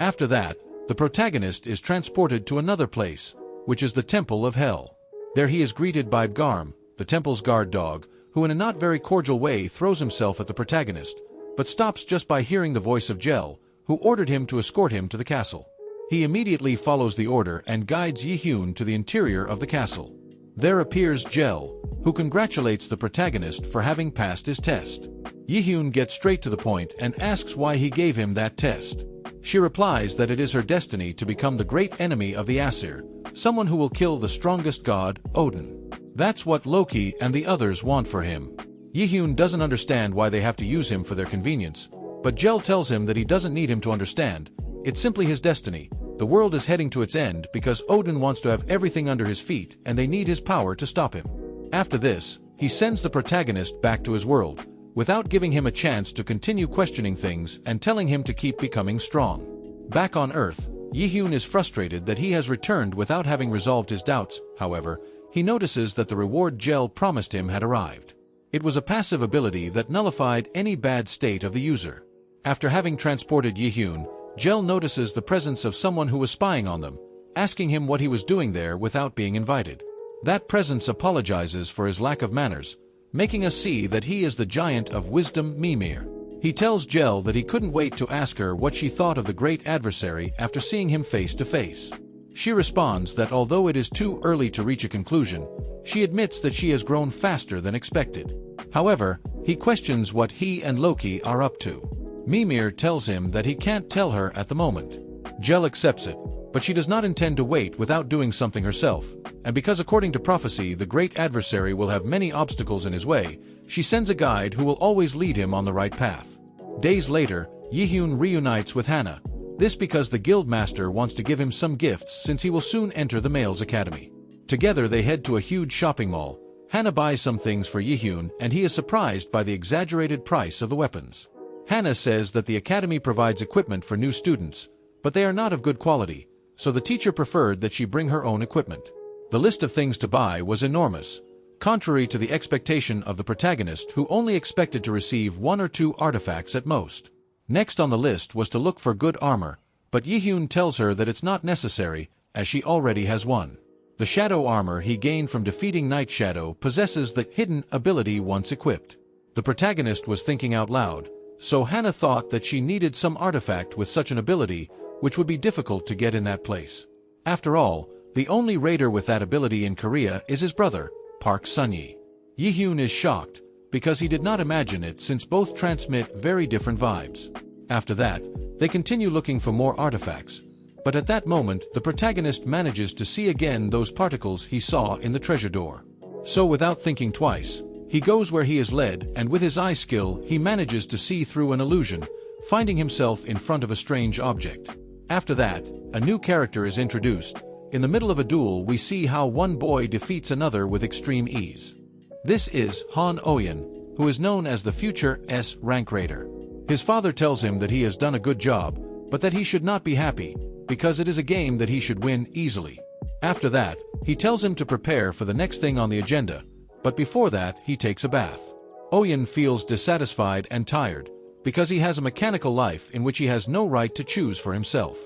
After that, the protagonist is transported to another place, which is the Temple of Hell. There he is greeted by Garm, the temple's guard dog, who in a not very cordial way throws himself at the protagonist, but stops just by hearing the voice of Jel, who ordered him to escort him to the castle. He immediately follows the order and guides JaeHyun to the interior of the castle. There appears Jel, who congratulates the protagonist for having passed his test. JaeHyun gets straight to the point and asks why he gave him that test. She replies that it is her destiny to become the great enemy of the Aesir, someone who will kill the strongest god, Odin. That's what Loki and the others want for him. JaeHyun doesn't understand why they have to use him for their convenience, but Jel tells him that he doesn't need him to understand. It's simply his destiny. The world is heading to its end because Odin wants to have everything under his feet and they need his power to stop him. After this, he sends the protagonist back to his world, without giving him a chance to continue questioning things and telling him to keep becoming strong. Back on Earth, JaeHyun is frustrated that he has returned without having resolved his doubts. However, he notices that the reward Jel promised him had arrived. It was a passive ability that nullified any bad state of the user. After having transported JaeHyun, Jel notices the presence of someone who was spying on them, asking him what he was doing there without being invited. That presence apologizes for his lack of manners, making us see that he is the giant of wisdom Mimir. He tells Jel that he couldn't wait to ask her what she thought of the great adversary after seeing him face to face. She responds that although it is too early to reach a conclusion, she admits that she has grown faster than expected. However, he questions what he and Loki are up to. Mimir tells him that he can't tell her at the moment. Jel accepts it, but But she does not intend to wait without doing something herself, and because according to prophecy the great adversary will have many obstacles in his way, she sends a guide who will always lead him on the right path. Days later, JaeHyun reunites with Hana. This because the guild master wants to give him some gifts since he will soon enter the male's academy. Together they head to a huge shopping mall. Hana buys some things for JaeHyun and he is surprised by the exaggerated price of the weapons. Hana says that the academy provides equipment for new students, but they are not of good quality, so the teacher preferred that she bring her own equipment. The list of things to buy was enormous, contrary to the expectation of the protagonist who only expected to receive 1 or 2 artifacts at most. Next on the list was to look for good armor, but JaeHyun tells her that it's not necessary, as she already has one. The shadow armor he gained from defeating Night Shadow possesses the hidden ability once equipped. The protagonist was thinking out loud, so Hana thought that she needed some artifact with such an ability, which would be difficult to get in that place. After all, the only raider with that ability in Korea is his brother, Park Sunyi. JaeHyun is shocked, because he did not imagine it since both transmit very different vibes. After that, they continue looking for more artifacts, but at that moment the protagonist manages to see again those particles he saw in the treasure door. So without thinking twice, he goes where he is led and with his eye skill he manages to see through an illusion, finding himself in front of a strange object. After that, a new character is introduced. In the middle of a duel we see how one boy defeats another with extreme ease. This is Han Oyen, who is known as the future S rank raider. His father tells him that he has done a good job, but that he should not be happy, because it is a game that he should win easily. After that, he tells him to prepare for the next thing on the agenda, but before that he takes a bath. Oyen feels dissatisfied and tired, because he has a mechanical life in which he has no right to choose for himself.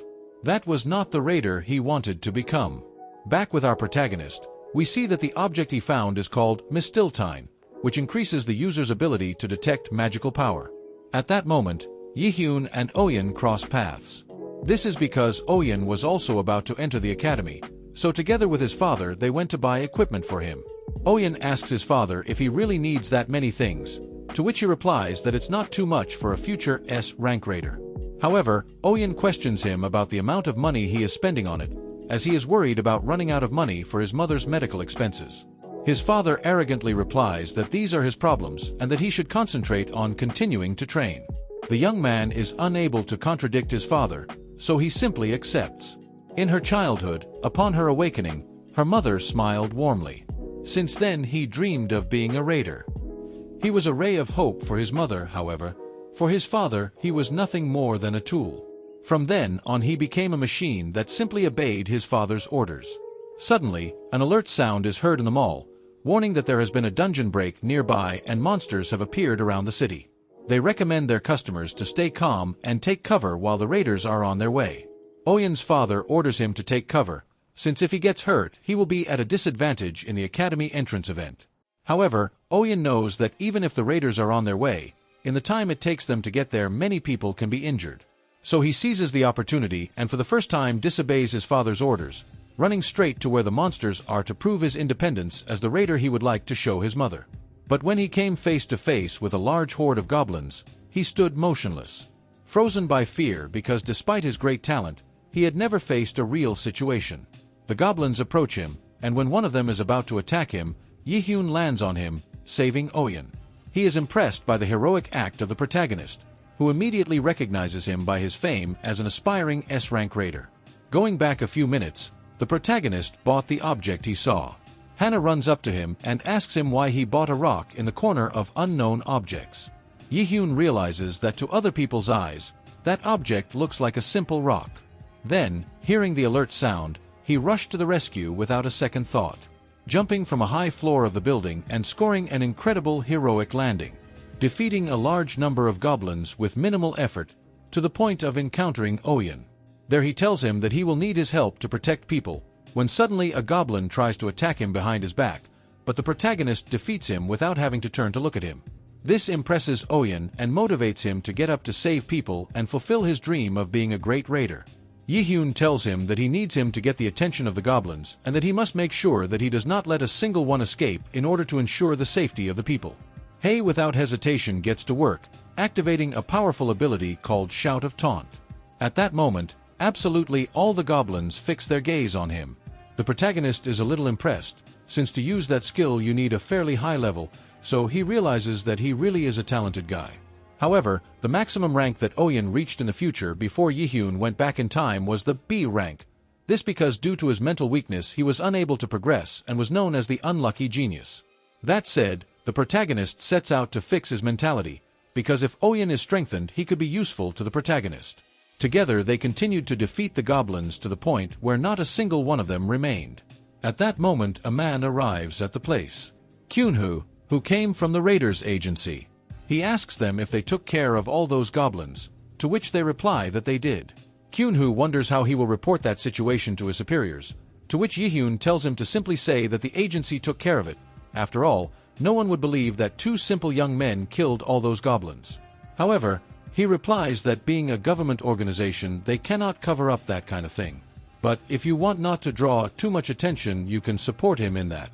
That was not the raider he wanted to become. Back with our protagonist, we see that the object he found is called Mistiltine, which increases the user's ability to detect magical power. At that moment, JaeHyun and Oyen cross paths. This is because Oyen was also about to enter the academy, so together with his father they went to buy equipment for him. Oyen asks his father if he really needs that many things, to which he replies that it's not too much for a future S rank raider. However, Oyen questions him about the amount of money he is spending on it, as he is worried about running out of money for his mother's medical expenses. His father arrogantly replies that these are his problems and that he should concentrate on continuing to train. The young man is unable to contradict his father, so he simply accepts. In her childhood, upon her awakening, her mother smiled warmly. Since then he dreamed of being a raider. He was a ray of hope for his mother, however. For his father, he was nothing more than a tool. From then on he became a machine that simply obeyed his father's orders. Suddenly, an alert sound is heard in the mall, warning that there has been a dungeon break nearby and monsters have appeared around the city. They recommend their customers to stay calm and take cover while the raiders are on their way. Oyen's father orders him to take cover, since if he gets hurt he will be at a disadvantage in the academy entrance event. However, Oyen knows that even if the raiders are on their way, in the time it takes them to get there many people can be injured. So he seizes the opportunity and for the first time disobeys his father's orders, running straight to where the monsters are to prove his independence as the raider he would like to show his mother. But when he came face to face with a large horde of goblins, he stood motionless, frozen by fear because despite his great talent, he had never faced a real situation. The goblins approach him, and when one of them is about to attack him, JaeHyun lands on him, saving Oyen. He is impressed by the heroic act of the protagonist, who immediately recognizes him by his fame as an aspiring S-rank raider. Going back a few minutes, the protagonist bought the object he saw. Hana runs up to him and asks him why he bought a rock in the corner of unknown objects. JaeHyun realizes that to other people's eyes, that object looks like a simple rock. Then, hearing the alert sound, he rushed to the rescue without a second thought, jumping from a high floor of the building and scoring an incredible heroic landing, defeating a large number of goblins with minimal effort, to the point of encountering Oyen. There he tells him that he will need his help to protect people, when suddenly a goblin tries to attack him behind his back, but the protagonist defeats him without having to turn to look at him. This impresses Oyen and motivates him to get up to save people and fulfill his dream of being a great raider. JaeHyun tells him that he needs him to get the attention of the goblins and that he must make sure that he does not let a single one escape in order to ensure the safety of the people. Hei without hesitation gets to work, activating a powerful ability called Shout of Taunt. At that moment, Absolutely all the goblins fix their gaze on him. The protagonist is a little impressed, since to use that skill you need a fairly high level, so he realizes that he really is a talented guy. However, the maximum rank that Oyen reached in the future before JaeHyun went back in time was the B rank. This because due to his mental weakness he was unable to progress and was known as the unlucky genius. That said, the protagonist sets out to fix his mentality, because if Oyen is strengthened he could be useful to the protagonist. Together they continued to defeat the goblins to the point where not a single one of them remained. At that moment a man arrives at the place. Kyunhoo, who came from the raiders agency. He asks them if they took care of all those goblins, to which they reply that they did. Kyunhoo wonders how he will report that situation to his superiors, to which JaeHyun tells him to simply say that the agency took care of it. After all, no one would believe that two simple young men killed all those goblins. However, he replies that being a government organization they cannot cover up that kind of thing. But if you want not to draw too much attention you can support him in that.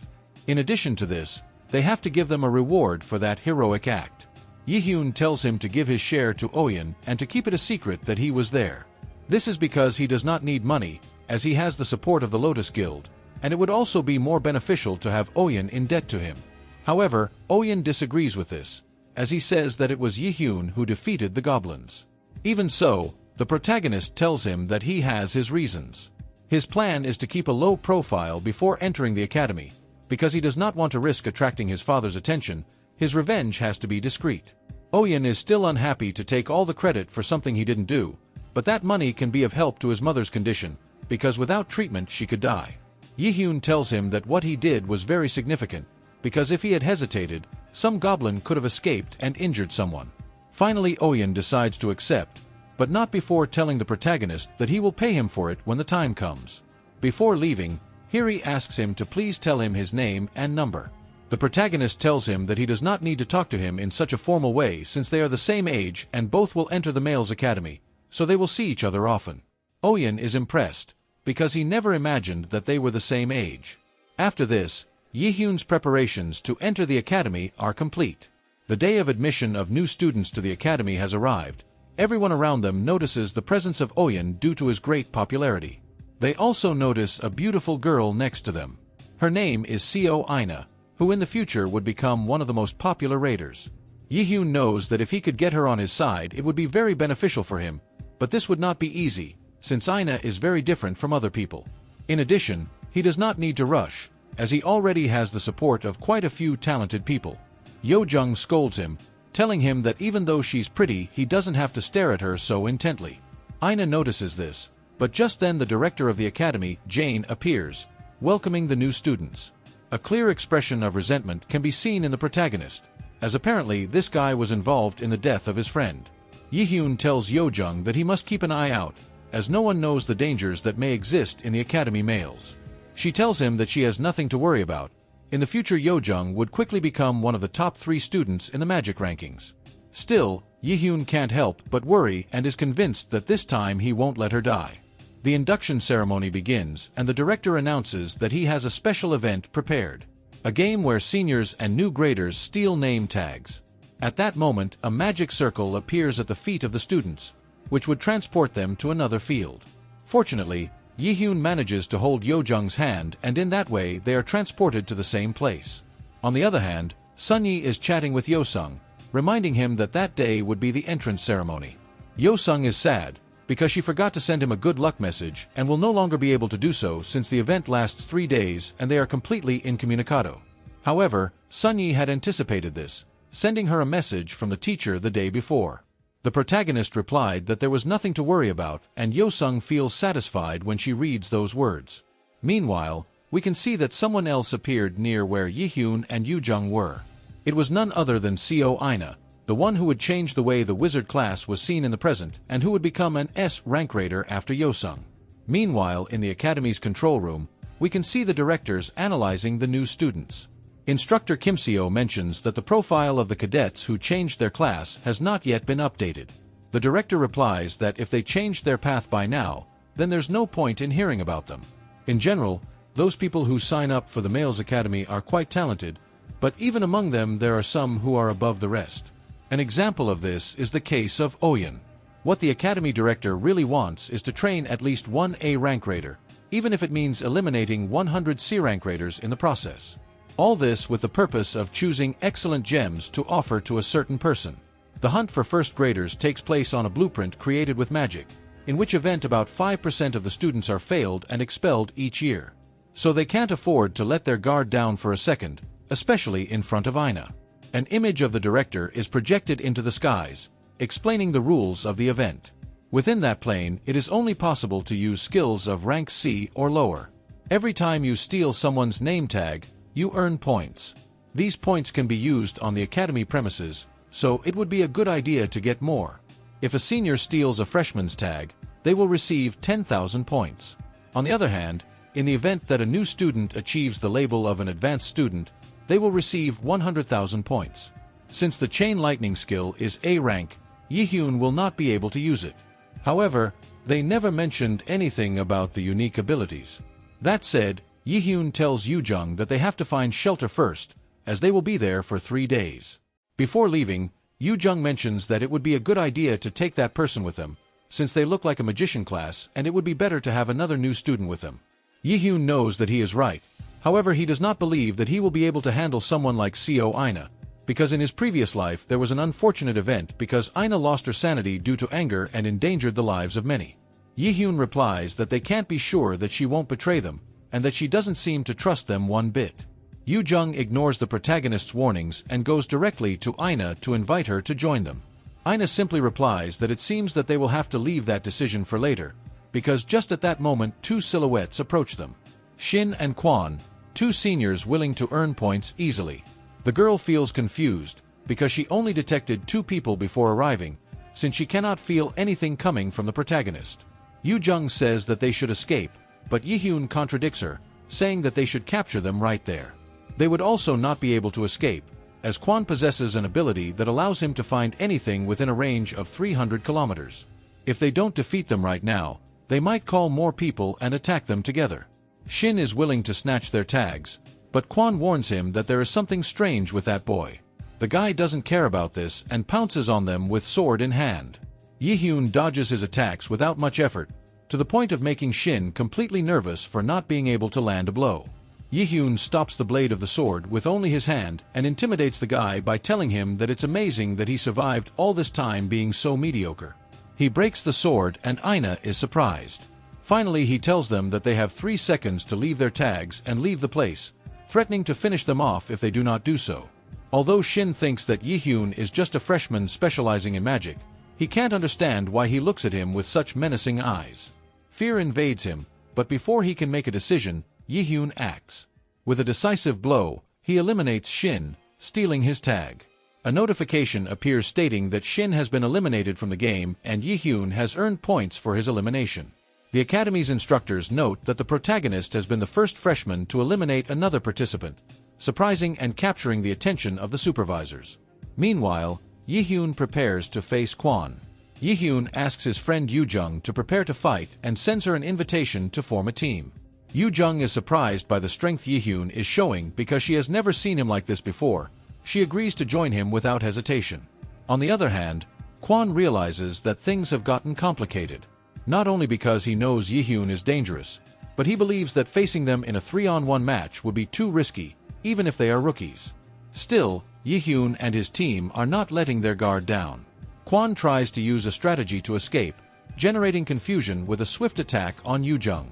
In addition to this, they have to give them a reward for that heroic act. JaeHyun tells him to give his share to Oyen and to keep it a secret that he was there. This is because he does not need money, as he has the support of the Lotus Guild, and it would also be more beneficial to have Oyen in debt to him. However, Oyen disagrees with this, as he says that it was JaeHyun who defeated the goblins. Even so, the protagonist tells him that he has his reasons. His plan is to keep a low profile before entering the academy, because he does not want to risk attracting his father's attention. His revenge has to be discreet. Oyen is still unhappy to take all the credit for something he didn't do, but that money can be of help to his mother's condition, because without treatment she could die. JaeHyun tells him that what he did was very significant, because if he had hesitated, some goblin could have escaped and injured someone. Finally Oyen decides to accept, but not before telling the protagonist that he will pay him for it when the time comes. Before leaving, Hiri asks him to please tell him his name and number. The protagonist tells him that he does not need to talk to him in such a formal way since they are the same age and both will enter the male's academy, so they will see each other often. Oyen is impressed, because he never imagined that they were the same age. After this, JaeHyun's preparations to enter the academy are complete. The day of admission of new students to the academy has arrived. Everyone around them notices the presence of Oyen due to his great popularity. They also notice a beautiful girl next to them. Her name is Co Aina, who in the future would become one of the most popular raiders. JaeHyun knows that if he could get her on his side it would be very beneficial for him, but this would not be easy, since Aina is very different from other people. In addition, he does not need to rush, as he already has the support of quite a few talented people. Yojung scolds him, telling him that even though she's pretty he doesn't have to stare at her so intently. Aina notices this, but just then the director of the academy, Jane, appears, welcoming the new students. A clear expression of resentment can be seen in the protagonist, as apparently this guy was involved in the death of his friend. JaeHyun tells Yojung that he must keep an eye out, as no one knows the dangers that may exist in the academy males. She tells him that she has nothing to worry about. In the future Yojung would quickly become one of the top 3 students in the magic rankings. Still, JaeHyun can't help but worry and is convinced that this time he won't let her die. The induction ceremony begins and the director announces that he has a special event prepared. A game where seniors and new graders steal name tags. At that moment a magic circle appears at the feet of the students, which would transport them to another field. Fortunately, JaeHyun manages to hold Yojung's hand and in that way they are transported to the same place. On the other hand, Sunyi is chatting with Yosung, reminding him that that day would be the entrance ceremony. Yosung is sad, because she forgot to send him a good luck message and will no longer be able to do so since the event lasts 3 days and they are completely incommunicado. However, Sunyi had anticipated this, sending her a message from the teacher the day before. The protagonist replied that there was nothing to worry about and Yosung feels satisfied when she reads those words. Meanwhile, we can see that someone else appeared near where JaeHyun and Yojung were. It was none other than Co Aina, the one who would change the way the wizard class was seen in the present and who would become an S rank raider after Yosung. Meanwhile, in the academy's control room, we can see the directors analyzing the new students. Instructor Kim Seo mentions that the profile of the cadets who changed their class has not yet been updated. The director replies that if they changed their path by now, then there's no point in hearing about them. In general, those people who sign up for the males academy are quite talented, but even among them there are some who are above the rest. An example of this is the case of Oyen. What the Academy Director really wants is to train at least one A rank raider, even if it means eliminating 100 C rank raiders in the process. All this with the purpose of choosing excellent gems to offer to a certain person. The hunt for first graders takes place on a blueprint created with magic, in which event about 5% of the students are failed and expelled each year. So they can't afford to let their guard down for a second, especially in front of Aina. An image of the director is projected into the skies, explaining the rules of the event. Within that plane, it is only possible to use skills of rank C or lower. Every time you steal someone's name tag, you earn points. These points can be used on the academy premises, so it would be a good idea to get more. If a senior steals a freshman's tag, they will receive 10,000 points. On the other hand, in the event that a new student achieves the label of an advanced student, they will receive 100,000 points. Since the Chain Lightning skill is A rank, JaeHyun will not be able to use it. However, they never mentioned anything about the unique abilities. That said, JaeHyun tells Yoojung that they have to find shelter first, as they will be there for 3 days. Before leaving, Yoojung mentions that it would be a good idea to take that person with them, since they look like a magician class and it would be better to have another new student with them. JaeHyun knows that he is right, however he does not believe that he will be able to handle someone like Co Aina, because in his previous life there was an unfortunate event because Aina lost her sanity due to anger and endangered the lives of many. JaeHyun replies that they can't be sure that she won't betray them, and that she doesn't seem to trust them one bit. Yoojung ignores the protagonist's warnings and goes directly to Aina to invite her to join them. Aina simply replies that it seems that they will have to leave that decision for later, because just at that moment 2 silhouettes approach them. Shin and Kwon, 2 seniors willing to earn points easily. The girl feels confused, because she only detected 2 people before arriving, since she cannot feel anything coming from the protagonist. Yoojung says that they should escape, but JaeHyun contradicts her, saying that they should capture them right there. They would also not be able to escape, as Kwon possesses an ability that allows him to find anything within a range of 300 kilometers. If they don't defeat them right now, they might call more people and attack them together. Shin is willing to snatch their tags, but Kwon warns him that there is something strange with that boy. The guy doesn't care about this and pounces on them with sword in hand. JaeHyun dodges his attacks without much effort, to the point of making Shin completely nervous for not being able to land a blow. JaeHyun stops the blade of the sword with only his hand and intimidates the guy by telling him that it's amazing that he survived all this time being so mediocre. He breaks the sword and Aina is surprised. Finally he tells them that they have 3 seconds to leave their tags and leave the place, threatening to finish them off if they do not do so. Although Shin thinks that JaeHyun is just a freshman specializing in magic, he can't understand why he looks at him with such menacing eyes. Fear invades him, but before he can make a decision, JaeHyun acts. With a decisive blow, he eliminates Shin, stealing his tag. A notification appears stating that Shin has been eliminated from the game and JaeHyun has earned points for his elimination. The Academy's instructors note that the protagonist has been the first freshman to eliminate another participant, surprising and capturing the attention of the supervisors. Meanwhile, JaeHyun prepares to face Kwon. JaeHyun asks his friend Yoojung to prepare to fight and sends her an invitation to form a team. Yoojung is surprised by the strength JaeHyun is showing because she has never seen him like this before. She agrees to join him without hesitation. On the other hand, Kwon realizes that things have gotten complicated. Not only because he knows JaeHyun is dangerous, but he believes that facing them in a 3-on-1 match would be too risky, even if they are rookies. Still, JaeHyun and his team are not letting their guard down. Kwon tries to use a strategy to escape, generating confusion with a swift attack on Yoojung.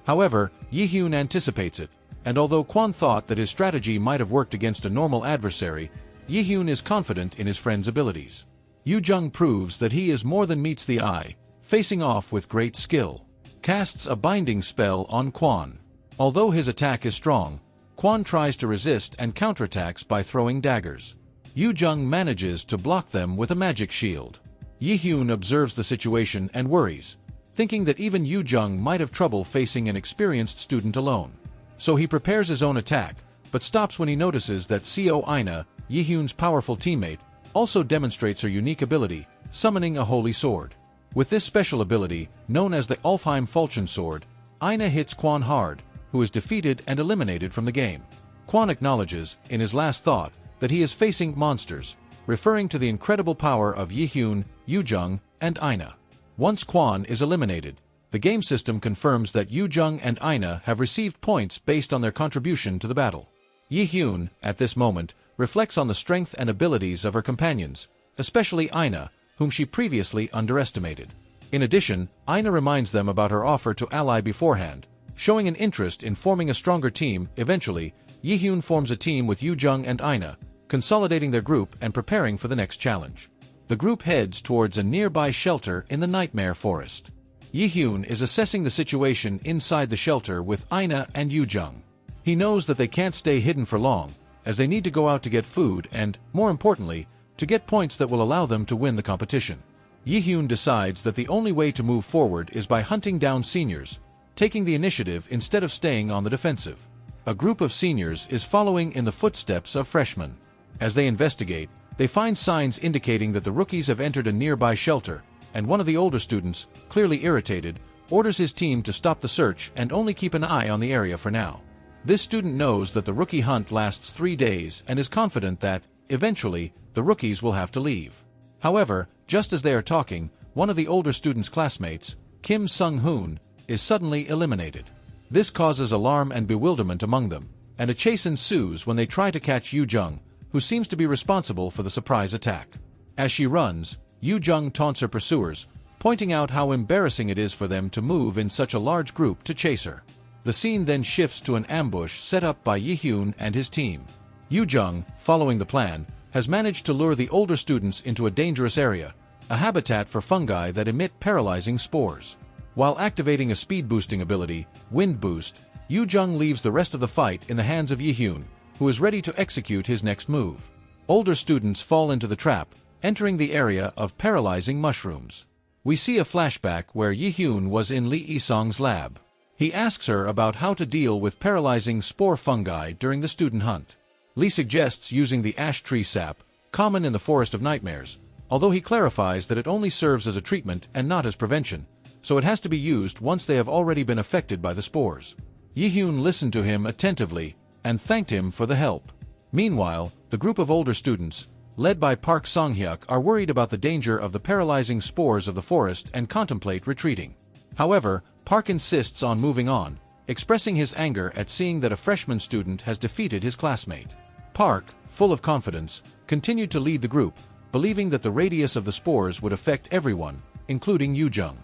However, JaeHyun anticipates it, and although Kwon thought that his strategy might have worked against a normal adversary, JaeHyun is confident in his friend's abilities. Yoojung proves that he is more than meets the eye, facing off with great skill. Casts a binding spell on Kwon. Although his attack is strong, Kwon tries to resist and counterattacks by throwing daggers. Yoojung manages to block them with a magic shield. JaeHyun observes the situation and worries, thinking that even Yoojung might have trouble facing an experienced student alone. So he prepares his own attack, but stops when he notices that Co Aina, JaeHyun's powerful teammate, also demonstrates her unique ability, summoning a holy sword. With this special ability, known as the Alfheim Falchion Sword, Aina hits Kwon hard, who is defeated and eliminated from the game. Kwon acknowledges, in his last thought, that he is facing monsters, referring to the incredible power of JaeHyun, Yoojung, and Aina. Once Kwon is eliminated, the game system confirms that Yoo-jung and Aina have received points based on their contribution to the battle. JaeHyun, at this moment, reflects on the strength and abilities of her companions, especially Aina, whom she previously underestimated. In addition, Aina reminds them about her offer to ally beforehand, showing an interest in forming a stronger team. Eventually, JaeHyun forms a team with Yoo-jung and Aina, consolidating their group and preparing for the next challenge. The group heads towards a nearby shelter in the Nightmare Forest. JaeHyun is assessing the situation inside the shelter with Aina and Yoo-jung. He knows that they can't stay hidden for long, as they need to go out to get food and, more importantly, to get points that will allow them to win the competition. JaeHyun decides that the only way to move forward is by hunting down seniors, taking the initiative instead of staying on the defensive. A group of seniors is following in the footsteps of freshmen. As they investigate, they find signs indicating that the rookies have entered a nearby shelter, and one of the older students, clearly irritated, orders his team to stop the search and only keep an eye on the area for now. This student knows that the rookie hunt lasts 3 days and is confident that, eventually, the rookies will have to leave. However, just as they are talking, one of the older student's classmates, Kim Sung-hoon, is suddenly eliminated. This causes alarm and bewilderment among them, and a chase ensues when they try to catch Yoo-jung, who seems to be responsible for the surprise attack. As she runs, Yoo-jung taunts her pursuers, pointing out how embarrassing it is for them to move in such a large group to chase her. The scene then shifts to an ambush set up by JaeHyun and his team. Yoo-jung, following the plan, has managed to lure the older students into a dangerous area, a habitat for fungi that emit paralyzing spores. While activating a speed-boosting ability, Wind Boost, Yoo-jung leaves the rest of the fight in the hands of JaeHyun, who is ready to execute his next move. Older students fall into the trap, entering the area of paralyzing mushrooms. We see a flashback where JaeHyun was in Lee Isong's lab. He asks her about how to deal with paralyzing spore fungi during the student hunt. Lee suggests using the ash tree sap, common in the Forest of Nightmares, although he clarifies that it only serves as a treatment and not as prevention, so it has to be used once they have already been affected by the spores. JaeHyun listened to him attentively and thanked him for the help. Meanwhile, the group of older students, led by Park Song-hyuk, are worried about the danger of the paralyzing spores of the forest and contemplate retreating. However, Park insists on moving on, expressing his anger at seeing that a freshman student has defeated his classmate. Park, full of confidence, continued to lead the group, believing that the radius of the spores would affect everyone, including Yoo-jung.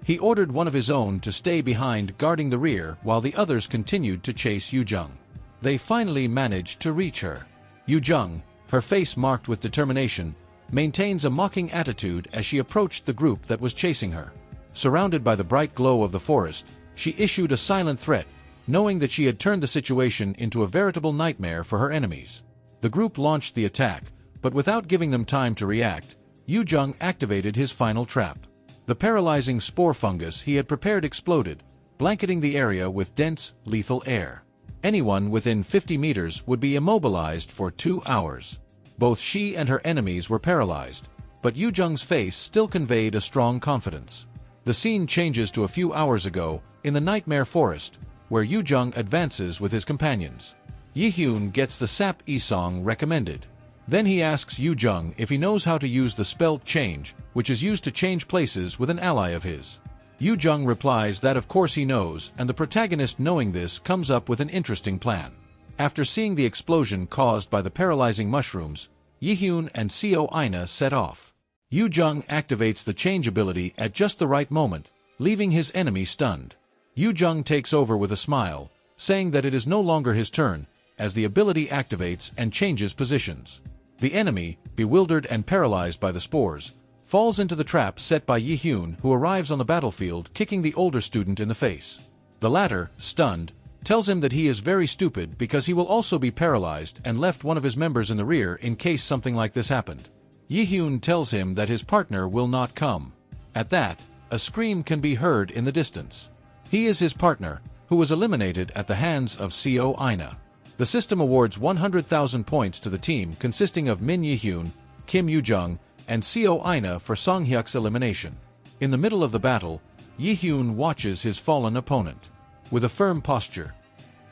He ordered one of his own to stay behind guarding the rear while the others continued to chase Yoo-jung. They finally managed to reach her. Yoo-jung, her face marked with determination, maintains a mocking attitude as she approached the group that was chasing her. Surrounded by the bright glow of the forest, she issued a silent threat, knowing that she had turned the situation into a veritable nightmare for her enemies. The group launched the attack, but without giving them time to react, Yoo-jung activated his final trap. The paralyzing spore fungus he had prepared exploded, blanketing the area with dense, lethal air. Anyone within 50 meters would be immobilized for 2 hours. Both she and her enemies were paralyzed, but Yoo-jung's face still conveyed a strong confidence. The scene changes to a few hours ago, in the Nightmare Forest, where Yoo-jung advances with his companions. JaeHyun gets the sap Isong recommended. Then he asks Yoo-jung if he knows how to use the spell Change, which is used to change places with an ally of his. Yoo-jung replies that of course he knows, and the protagonist, knowing this, comes up with an interesting plan. After seeing the explosion caused by the paralyzing mushrooms, JaeHyun and Seo Aina set off. Yoo-jung activates the change ability at just the right moment, leaving his enemy stunned. Yoo-jung takes over with a smile, saying that it is no longer his turn, as the ability activates and changes positions. The enemy, bewildered and paralyzed by the spores, falls into the trap set by JaeHyun, who arrives on the battlefield kicking the older student in the face. The latter, stunned, tells him that he is very stupid because he will also be paralyzed and left one of his members in the rear in case something like this happened. JaeHyun tells him that his partner will not come. At that, a scream can be heard in the distance. He is his partner, who was eliminated at the hands of Seo Aina. The system awards 100,000 points to the team consisting of Min JaeHyun, Kim Yoo-jung, and Seo Aina for Song-hyuk's elimination. In the middle of the battle, JaeHyun watches his fallen opponent. With a firm posture,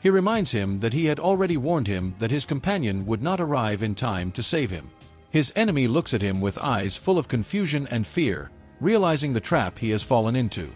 he reminds him that he had already warned him that his companion would not arrive in time to save him. His enemy looks at him with eyes full of confusion and fear, realizing the trap he has fallen into.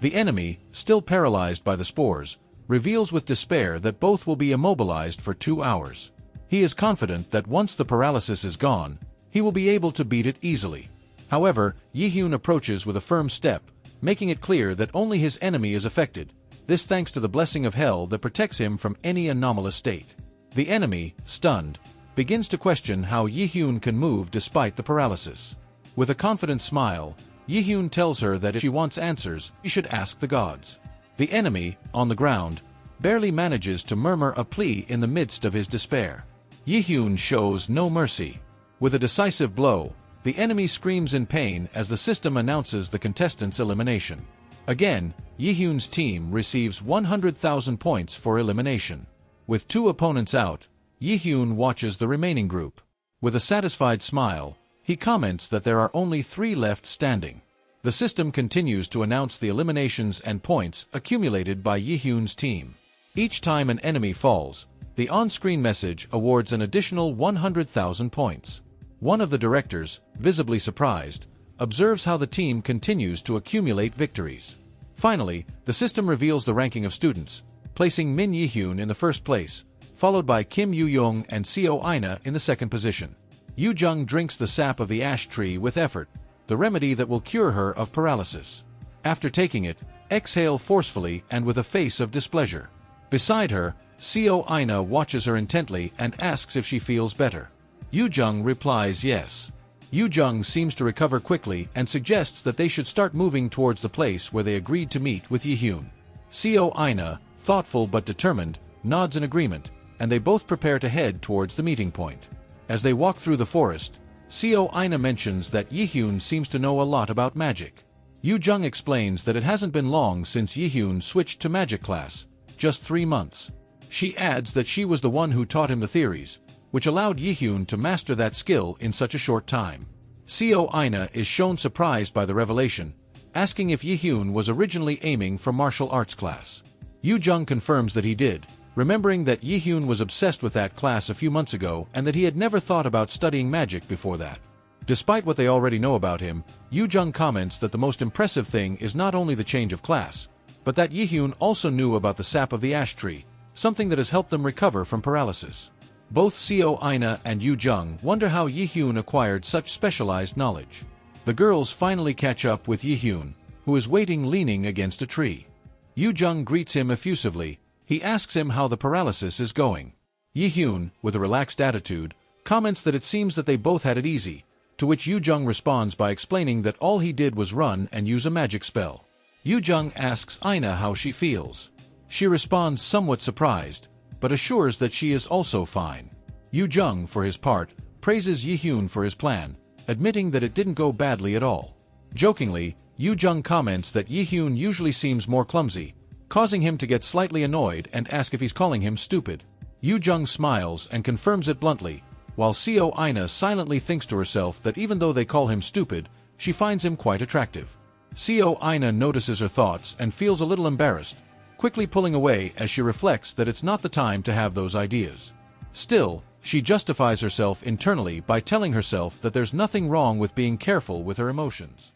The enemy, still paralyzed by the spores, reveals with despair that both will be immobilized for 2 hours. He is confident that once the paralysis is gone, he will be able to beat it easily. However, JaeHyun approaches with a firm step, making it clear that only his enemy is affected, this thanks to the blessing of hell that protects him from any anomalous state. The enemy, stunned, begins to question how JaeHyun can move despite the paralysis. With a confident smile, JaeHyun tells her that if she wants answers, she should ask the gods. The enemy, on the ground, barely manages to murmur a plea in the midst of his despair. JaeHyun shows no mercy. With a decisive blow, the enemy screams in pain as the system announces the contestants' elimination. Again, JaeHyun's team receives 100,000 points for elimination. With 2 opponents out, JaeHyun watches the remaining group. With a satisfied smile, he comments that there are only 3 left standing. The system continues to announce the eliminations and points accumulated by JaeHyun's team. Each time an enemy falls, the on-screen message awards an additional 100,000 points. One of the directors, visibly surprised, observes how the team continues to accumulate victories. Finally, the system reveals the ranking of students, placing Min JaeHyun in the first place, followed by Kim Yoo-young and Seo Aina in the second position. Yoo-jung drinks the sap of the ash tree with effort, the remedy that will cure her of paralysis. After taking it, exhale forcefully and with a face of displeasure. Beside her, Seo Aina watches her intently and asks if she feels better. Yoo-jung replies yes. Yoo-jung seems to recover quickly and suggests that they should start moving towards the place where they agreed to meet with JaeHyun. Seo Aina, thoughtful but determined, nods in agreement, and they both prepare to head towards the meeting point. As they walk through the forest, Seo Aina mentions that JaeHyun seems to know a lot about magic. Yoo-jung explains that it hasn't been long since JaeHyun switched to magic class, just 3 months. She adds that she was the one who taught him the theories, which allowed JaeHyun to master that skill in such a short time. Seo Aina is shown surprised by the revelation, asking if JaeHyun was originally aiming for martial arts class. Yoo-jung confirms that he did, remembering that JaeHyun was obsessed with that class a few months ago and that he had never thought about studying magic before that. Despite what they already know about him, Yoo-jung comments that the most impressive thing is not only the change of class, but that JaeHyun also knew about the sap of the ash tree, something that has helped them recover from paralysis. Both Seo Aina and Yoo-jung wonder how JaeHyun acquired such specialized knowledge. The girls finally catch up with JaeHyun, who is waiting leaning against a tree. Yoo-jung greets him effusively. He asks him how the paralysis is going. JaeHyun, with a relaxed attitude, comments that it seems that they both had it easy, to which Yoo-jung responds by explaining that all he did was run and use a magic spell. Yoo-jung asks Aina how she feels. She responds somewhat surprised, but assures that she is also fine. Yoo-jung, for his part, praises JaeHyun for his plan, admitting that it didn't go badly at all. Jokingly, Yoo-jung comments that JaeHyun usually seems more clumsy, causing him to get slightly annoyed and ask if he's calling him stupid. Yoo-jung smiles and confirms it bluntly, while Seo Aina silently thinks to herself that even though they call him stupid, she finds him quite attractive. Seo Aina notices her thoughts and feels a little embarrassed, quickly pulling away as she reflects that it's not the time to have those ideas. Still, she justifies herself internally by telling herself that there's nothing wrong with being careful with her emotions.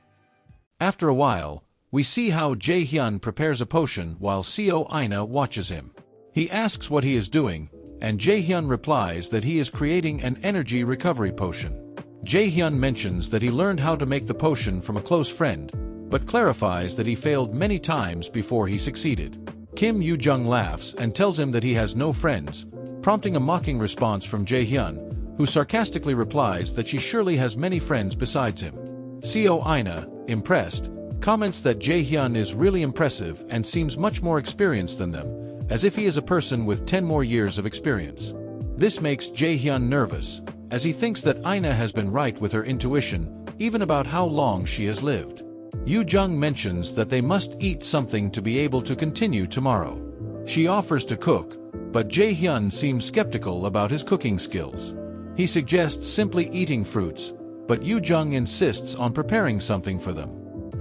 After a while, we see how JaeHyun prepares a potion while Seo Aina watches him. He asks what he is doing, and JaeHyun replies that he is creating an energy recovery potion. JaeHyun mentions that he learned how to make the potion from a close friend, but clarifies that he failed many times before he succeeded. Kim Yoo-jung laughs and tells him that he has no friends, prompting a mocking response from JaeHyun, who sarcastically replies that she surely has many friends besides him. Seo Aina, impressed, comments that JaeHyun is really impressive and seems much more experienced than them, as if he is a person with 10 more years of experience. This makes JaeHyun nervous, as he thinks that Aina has been right with her intuition, even about how long she has lived. Yoo-jung mentions that they must eat something to be able to continue tomorrow. She offers to cook, but JaeHyun seems skeptical about his cooking skills. He suggests simply eating fruits, but Yoo-jung insists on preparing something for them.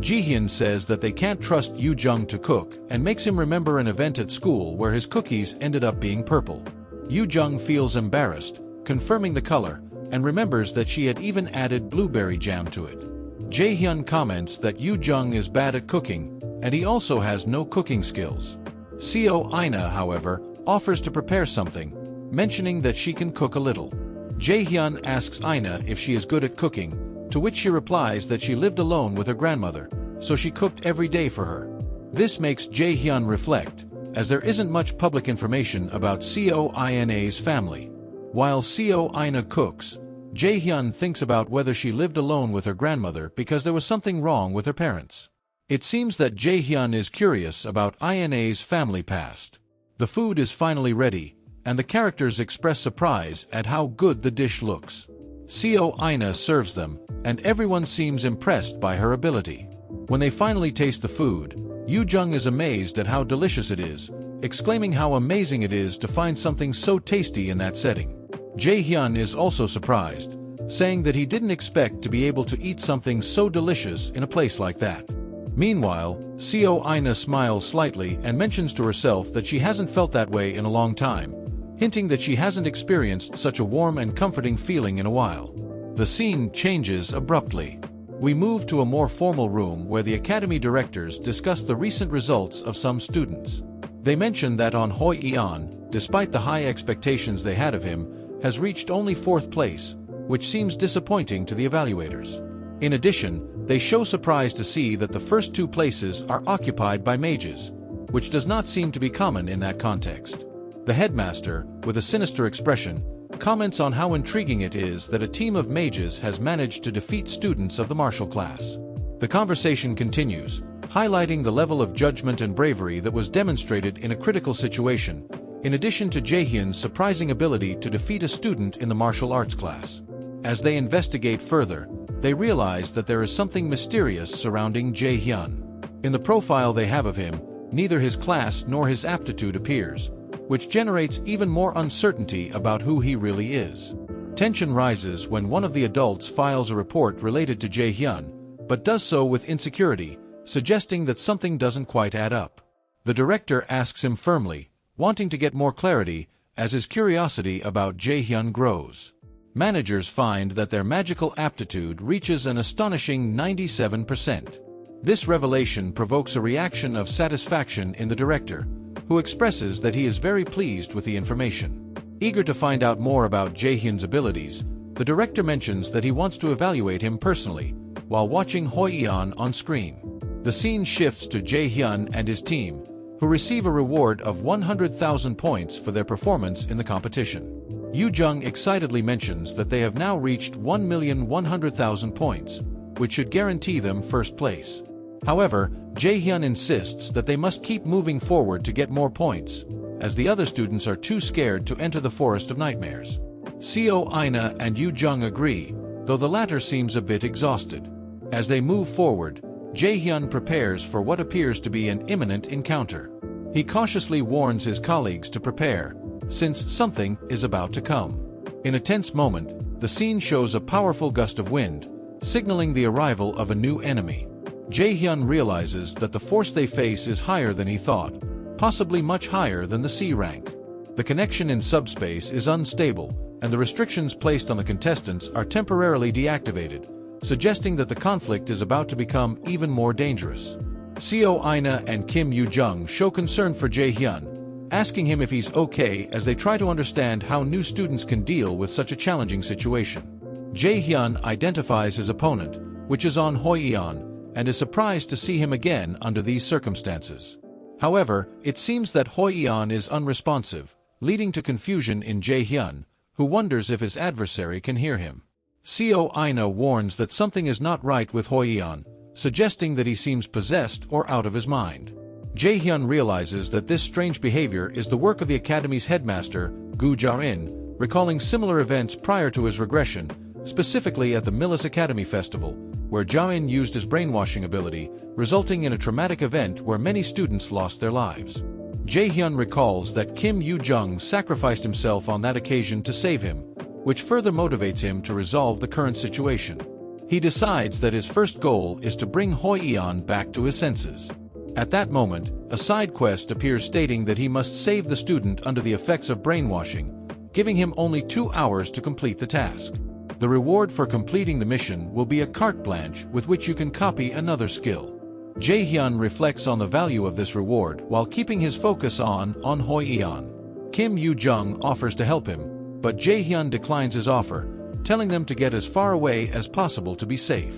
JaeHyun says that they can't trust Yoo-jung to cook and makes him remember an event at school where his cookies ended up being purple. Yoo-jung feels embarrassed, confirming the color, and remembers that she had even added blueberry jam to it. JaeHyun comments that Yoo Jung is bad at cooking, and he also has no cooking skills. Seo Aina, however, offers to prepare something, mentioning that she can cook a little. JaeHyun asks Aina if she is good at cooking, to which she replies that she lived alone with her grandmother, so she cooked every day for her. This makes JaeHyun reflect, as there isn't much public information about Seo Ina's family. While Seo Aina cooks, JaeHyun thinks about whether she lived alone with her grandmother because there was something wrong with her parents. It seems that JaeHyun is curious about Ina's family past. The food is finally ready, and the characters express surprise at how good the dish looks. Seo Aina serves them, and everyone seems impressed by her ability. When they finally taste the food, Yoo Jung is amazed at how delicious it is, exclaiming how amazing it is to find something so tasty in that setting. JaeHyun is also surprised, saying that he didn't expect to be able to eat something so delicious in a place like that. Meanwhile, Seo Aina smiles slightly and mentions to herself that she hasn't felt that way in a long time, hinting that she hasn't experienced such a warm and comforting feeling in a while. The scene changes abruptly. We move to a more formal room where the academy directors discuss the recent results of some students. They mention that Hoi-Eon, despite the high expectations they had of him, has reached only 4th place, which seems disappointing to the evaluators. In addition, they show surprise to see that the first 2 places are occupied by mages, which does not seem to be common in that context. The headmaster, with a sinister expression, comments on how intriguing it is that a team of mages has managed to defeat students of the martial class. The conversation continues, highlighting the level of judgment and bravery that was demonstrated in a critical situation, in addition to JaeHyun's surprising ability to defeat a student in the martial arts class. As they investigate further, they realize that there is something mysterious surrounding JaeHyun. In the profile they have of him, neither his class nor his aptitude appears, which generates even more uncertainty about who he really is. Tension rises when one of the adults files a report related to JaeHyun, but does so with insecurity, suggesting that something doesn't quite add up. The director asks him firmly, wanting to get more clarity, as his curiosity about JaeHyun grows. Managers find that their magical aptitude reaches an astonishing 97%. This revelation provokes a reaction of satisfaction in the director, who expresses that he is very pleased with the information. Eager to find out more about JaeHyun's abilities, the director mentions that he wants to evaluate him personally, while watching Hoi-Eon on screen. The scene shifts to JaeHyun and his team, who receive a reward of 100,000 points for their performance in the competition. Yoo Jung excitedly mentions that they have now reached 1,100,000 points, which should guarantee them first place. However, JaeHyun insists that they must keep moving forward to get more points, as the other students are too scared to enter the Forest of Nightmares. Seo Aina and Yoo Jung agree, though the latter seems a bit exhausted. As they move forward, JaeHyun prepares for what appears to be an imminent encounter. He cautiously warns his colleagues to prepare, since something is about to come. In a tense moment, the scene shows a powerful gust of wind, signaling the arrival of a new enemy. JaeHyun realizes that the force they face is higher than he thought, possibly much higher than the C rank. The connection in subspace is unstable, and the restrictions placed on the contestants are temporarily deactivated, suggesting that the conflict is about to become even more dangerous. Seo Aina and Kim Yoo Jung show concern for JaeHyun, asking him if he's okay as they try to understand how new students can deal with such a challenging situation. JaeHyun identifies his opponent, which is Hoi-Eon, and is surprised to see him again under these circumstances. However, it seems that Hoi-Eon is unresponsive, leading to confusion in JaeHyun, who wonders if his adversary can hear him. Seo Aina warns that something is not right with Hoi-Eon, suggesting that he seems possessed or out of his mind. JaeHyun realizes that this strange behavior is the work of the Academy's headmaster, Gu Jaerin, recalling similar events prior to his regression, specifically at the Millis Academy Festival, where Jaehin used his brainwashing ability, resulting in a traumatic event where many students lost their lives. JaeHyun recalls that Kim Yoo Jung sacrificed himself on that occasion to save him, which further motivates him to resolve the current situation. He decides that his first goal is to bring Hoi-Eon back to his senses. At that moment, a side quest appears stating that he must save the student under the effects of brainwashing, giving him only 2 hours to complete the task. The reward for completing the mission will be a carte blanche with which you can copy another skill. JaeHyun reflects on the value of this reward while keeping his focus on Hoi-eon. Kim Yoo-jung offers to help him, but JaeHyun declines his offer, telling them to get as far away as possible to be safe.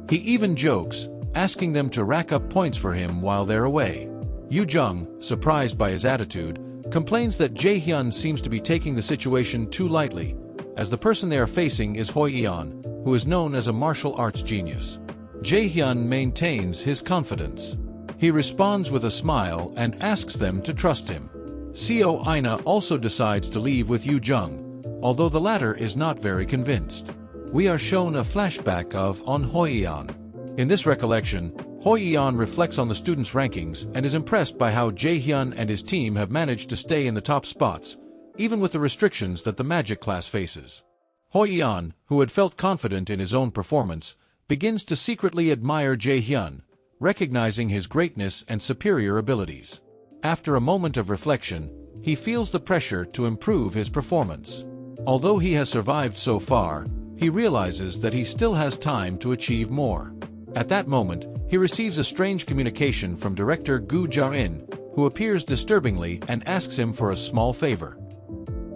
He even jokes, asking them to rack up points for him while they're away. Yoo-jung, surprised by his attitude, complains that JaeHyun seems to be taking the situation too lightly, as the person they are facing is Hoi-eon, who is known as a martial arts genius. JaeHyun maintains his confidence. He responds with a smile and asks them to trust him. Seo Aina also decides to leave with Yoo-jung, although the latter is not very convinced. We are shown a flashback of Hoi-eon. In this recollection, Hoi-eon reflects on the students' rankings and is impressed by how JaeHyun and his team have managed to stay in the top spots, even with the restrictions that the magic class faces. Hoi-eon, who had felt confident in his own performance, begins to secretly admire JaeHyun, recognizing his greatness and superior abilities. After a moment of reflection, he feels the pressure to improve his performance. Although he has survived so far, he realizes that he still has time to achieve more. At that moment, he receives a strange communication from director Gu Jae-in, who appears disturbingly and asks him for a small favor.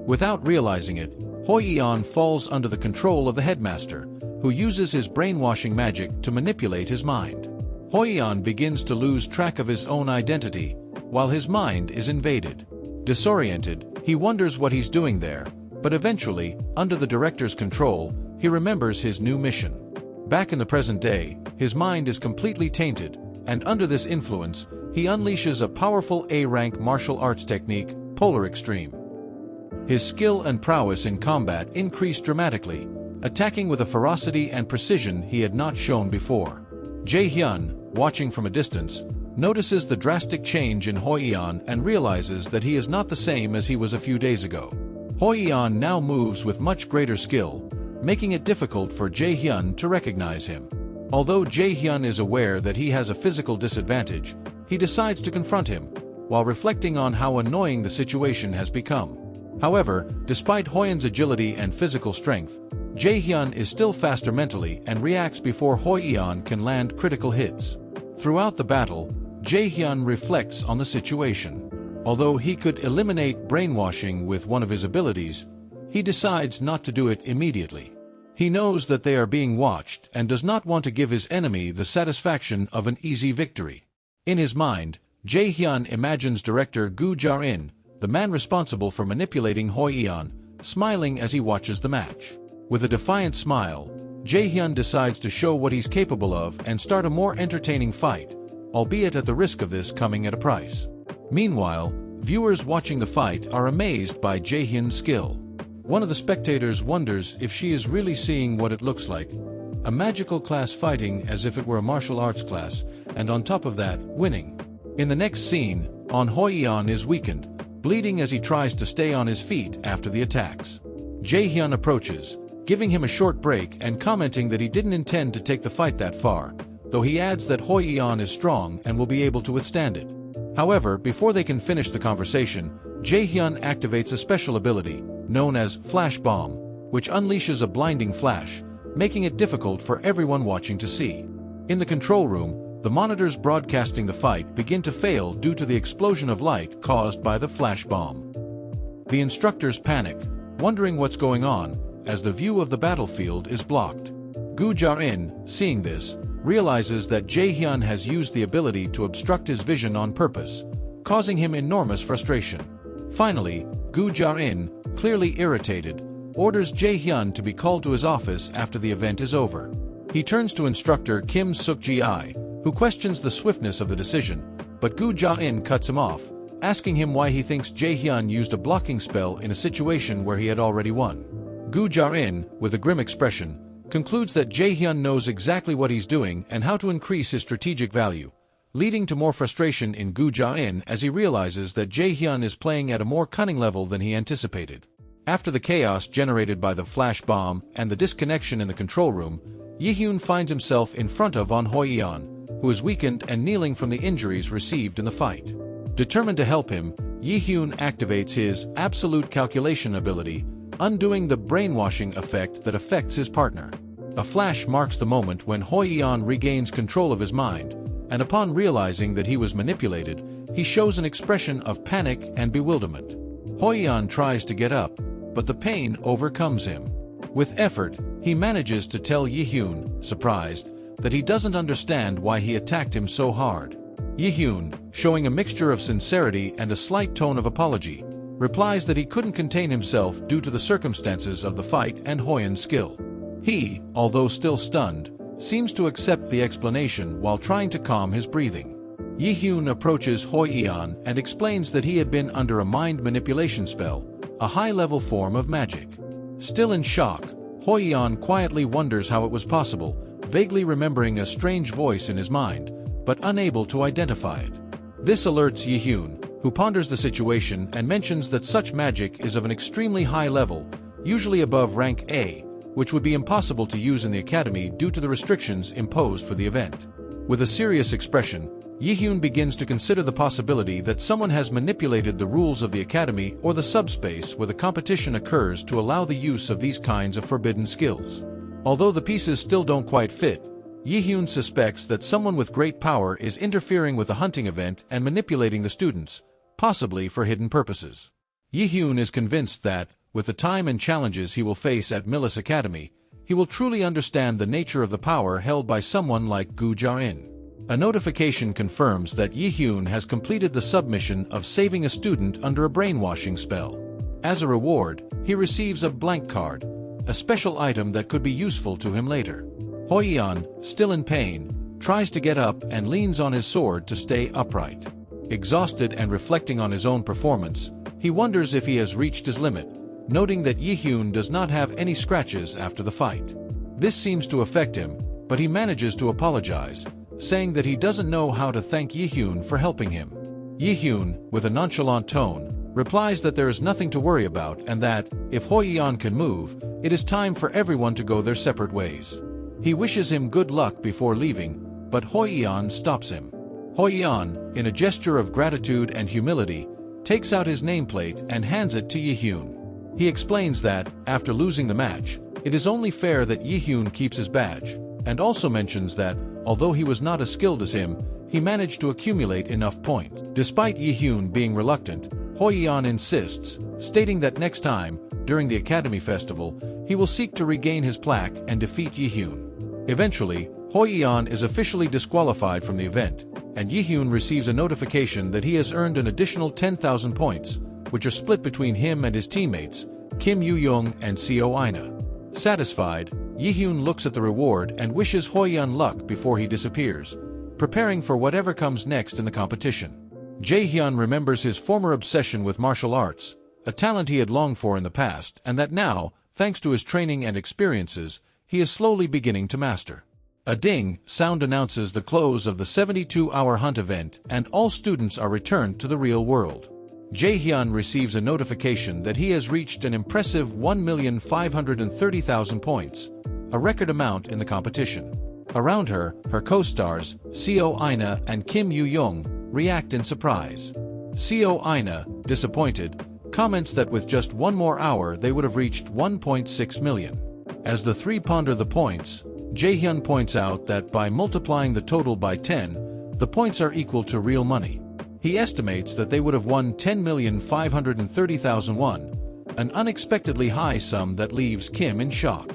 Without realizing it, Hoi-eon falls under the control of the headmaster, who uses his brainwashing magic to manipulate his mind. Hoi-eon begins to lose track of his own identity, while his mind is invaded. Disoriented, he wonders what he's doing there, but eventually, under the director's control, he remembers his new mission. Back in the present day, his mind is completely tainted, and under this influence, he unleashes a powerful A-rank martial arts technique, Polar Extreme. His skill and prowess in combat increase dramatically, attacking with a ferocity and precision he had not shown before. JaeHyun, watching from a distance, notices the drastic change in Hoi-eon and realizes that he is not the same as he was a few days ago. Hoi-eon now moves with much greater skill, making it difficult for JaeHyun to recognize him. Although JaeHyun is aware that he has a physical disadvantage, he decides to confront him, while reflecting on how annoying the situation has become. However, despite Hoi-eon's agility and physical strength, JaeHyun is still faster mentally and reacts before Hoi-eon can land critical hits. Throughout the battle, JaeHyun reflects on the situation. Although he could eliminate brainwashing with one of his abilities, he decides not to do it immediately. He knows that they are being watched and does not want to give his enemy the satisfaction of an easy victory. In his mind, JaeHyun imagines director Gu Jae-in, the man responsible for manipulating Hoi-eon, smiling as he watches the match. With a defiant smile, JaeHyun decides to show what he's capable of and start a more entertaining fight, albeit at the risk of this coming at a price. Meanwhile, viewers watching the fight are amazed by JaeHyun's skill. One of the spectators wonders if she is really seeing what it looks like, a magical class fighting as if it were a martial arts class, and on top of that, winning. In the next scene, Hoi-eon is weakened, bleeding as he tries to stay on his feet after the attacks. JaeHyun approaches, giving him a short break and commenting that he didn't intend to take the fight that far, though he adds that Hoi-eon is strong and will be able to withstand it. However, before they can finish the conversation, JaeHyun activates a special ability, known as Flash Bomb, which unleashes a blinding flash, making it difficult for everyone watching to see. In the control room, the monitors broadcasting the fight begin to fail due to the explosion of light caused by the flash bomb. The instructors panic, wondering what's going on, as the view of the battlefield is blocked. Gu Jae-in, seeing this, realizes that JaeHyun has used the ability to obstruct his vision on purpose, causing him enormous frustration. Finally, Gu Jae-in, clearly irritated, orders JaeHyun to be called to his office after the event is over. He turns to instructor Kim Suk-ji, who questions the swiftness of the decision, but Gu Jae-in cuts him off, asking him why he thinks JaeHyun used a blocking spell in a situation where he had already won. Gu Jae-in, with a grim expression, concludes that JaeHyun knows exactly what he's doing and how to increase his strategic value, leading to more frustration in Gu Jae-in as he realizes that JaeHyun is playing at a more cunning level than he anticipated. After the chaos generated by the flash bomb and the disconnection in the control room, JaeHyun finds himself in front of Hoi-eon, who is weakened and kneeling from the injuries received in the fight. Determined to help him, JaeHyun activates his absolute calculation ability, undoing the brainwashing effect that affects his partner. A flash marks the moment when Hoi-yeon regains control of his mind, and upon realizing that he was manipulated, he shows an expression of panic and bewilderment. Hoi-yeon tries to get up, but the pain overcomes him. With effort, he manages to tell JaeHyun, surprised, that he doesn't understand why he attacked him so hard. JaeHyun, showing a mixture of sincerity and a slight tone of apology, replies that he couldn't contain himself due to the circumstances of the fight and Hoi-yeon's skill. He, although still stunned, seems to accept the explanation while trying to calm his breathing. JaeHyun approaches Hoi-yeon and explains that he had been under a mind manipulation spell, a high-level form of magic. Still in shock, Hoi-yeon quietly wonders how it was possible, vaguely remembering a strange voice in his mind, but unable to identify it. This alerts JaeHyun, who ponders the situation and mentions that such magic is of an extremely high level, usually above rank A, which would be impossible to use in the academy due to the restrictions imposed for the event. With a serious expression, JaeHyun begins to consider the possibility that someone has manipulated the rules of the academy or the subspace where the competition occurs to allow the use of these kinds of forbidden skills. Although the pieces still don't quite fit, JaeHyun suspects that someone with great power is interfering with the hunting event and manipulating the students, possibly for hidden purposes. JaeHyun is convinced that, with the time and challenges he will face at Millis Academy, he will truly understand the nature of the power held by someone like Gu Jae-in. A notification confirms that JaeHyun has completed the submission of saving a student under a brainwashing spell. As a reward, he receives a blank card, a special item that could be useful to him later. Hoi-yeon, still in pain, tries to get up and leans on his sword to stay upright. Exhausted and reflecting on his own performance, he wonders if he has reached his limit, noting that JaeHyun does not have any scratches after the fight. This seems to affect him, but he manages to apologize, saying that he doesn't know how to thank JaeHyun for helping him. JaeHyun, with a nonchalant tone, replies that there is nothing to worry about and that, if Hoi-yeon can move, it is time for everyone to go their separate ways. He wishes him good luck before leaving, but Hoi-yeon stops him. Hoi-yeon, in a gesture of gratitude and humility, takes out his nameplate and hands it to JaeHyun. He explains that, after losing the match, it is only fair that JaeHyun keeps his badge, and also mentions that, although he was not as skilled as him, he managed to accumulate enough points. Despite JaeHyun being reluctant, Hoi-yeon insists, stating that next time, during the Academy Festival, he will seek to regain his plaque and defeat JaeHyun. Eventually, Hoi-yeon is officially disqualified from the event, and JaeHyun receives a notification that he has earned an additional 10,000 points, which are split between him and his teammates, Kim Yoo-young and Seo Aina. Satisfied, JaeHyun looks at the reward and wishes Hoi-yeon luck before he disappears, preparing for whatever comes next in the competition. JaeHyun remembers his former obsession with martial arts, a talent he had longed for in the past and that now, thanks to his training and experiences, he is slowly beginning to master. A ding sound announces the close of the 72-hour hunt event and all students are returned to the real world. JaeHyun receives a notification that he has reached an impressive 1,530,000 points, a record amount in the competition. Around her, her co-stars, Seo Aina and Kim Yoo-young, react in surprise. Seo Aina, disappointed, comments that with just one more hour they would have reached 1.6 million. As the three ponder the points, JaeHyun points out that by multiplying the total by 10, the points are equal to real money. He estimates that they would have won 10,530,000 won, an unexpectedly high sum that leaves Kim in shock.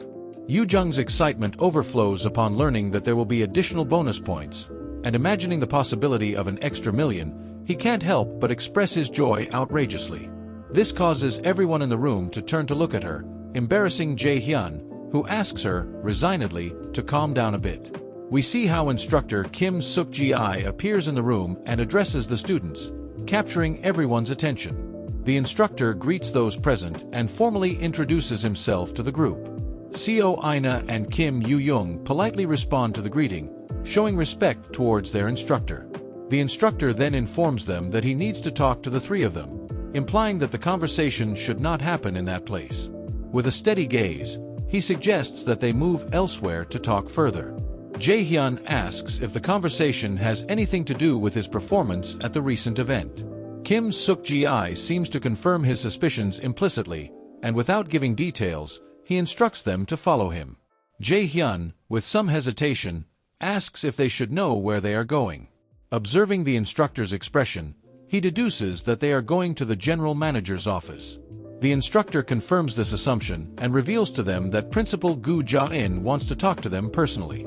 Yoo-jung's excitement overflows upon learning that there will be additional bonus points, and imagining the possibility of an extra million, he can't help but express his joy outrageously. This causes everyone in the room to turn to look at her, embarrassing JaeHyun, who asks her, resignedly, to calm down a bit. We see how instructor Kim Suk-ji appears in the room and addresses the students, capturing everyone's attention. The instructor greets those present and formally introduces himself to the group. Seo Aina and Kim Yoo-young politely respond to the greeting, showing respect towards their instructor. The instructor then informs them that he needs to talk to the three of them, implying that the conversation should not happen in that place. With a steady gaze, he suggests that they move elsewhere to talk further. JaeHyun asks if the conversation has anything to do with his performance at the recent event. Kim Suk-ji seems to confirm his suspicions implicitly, and without giving details, he instructs them to follow him. JaeHyun, with some hesitation, asks if they should know where they are going. Observing the instructor's expression, he deduces that they are going to the general manager's office. The instructor confirms this assumption and reveals to them that Principal Gu JaeHyun wants to talk to them personally.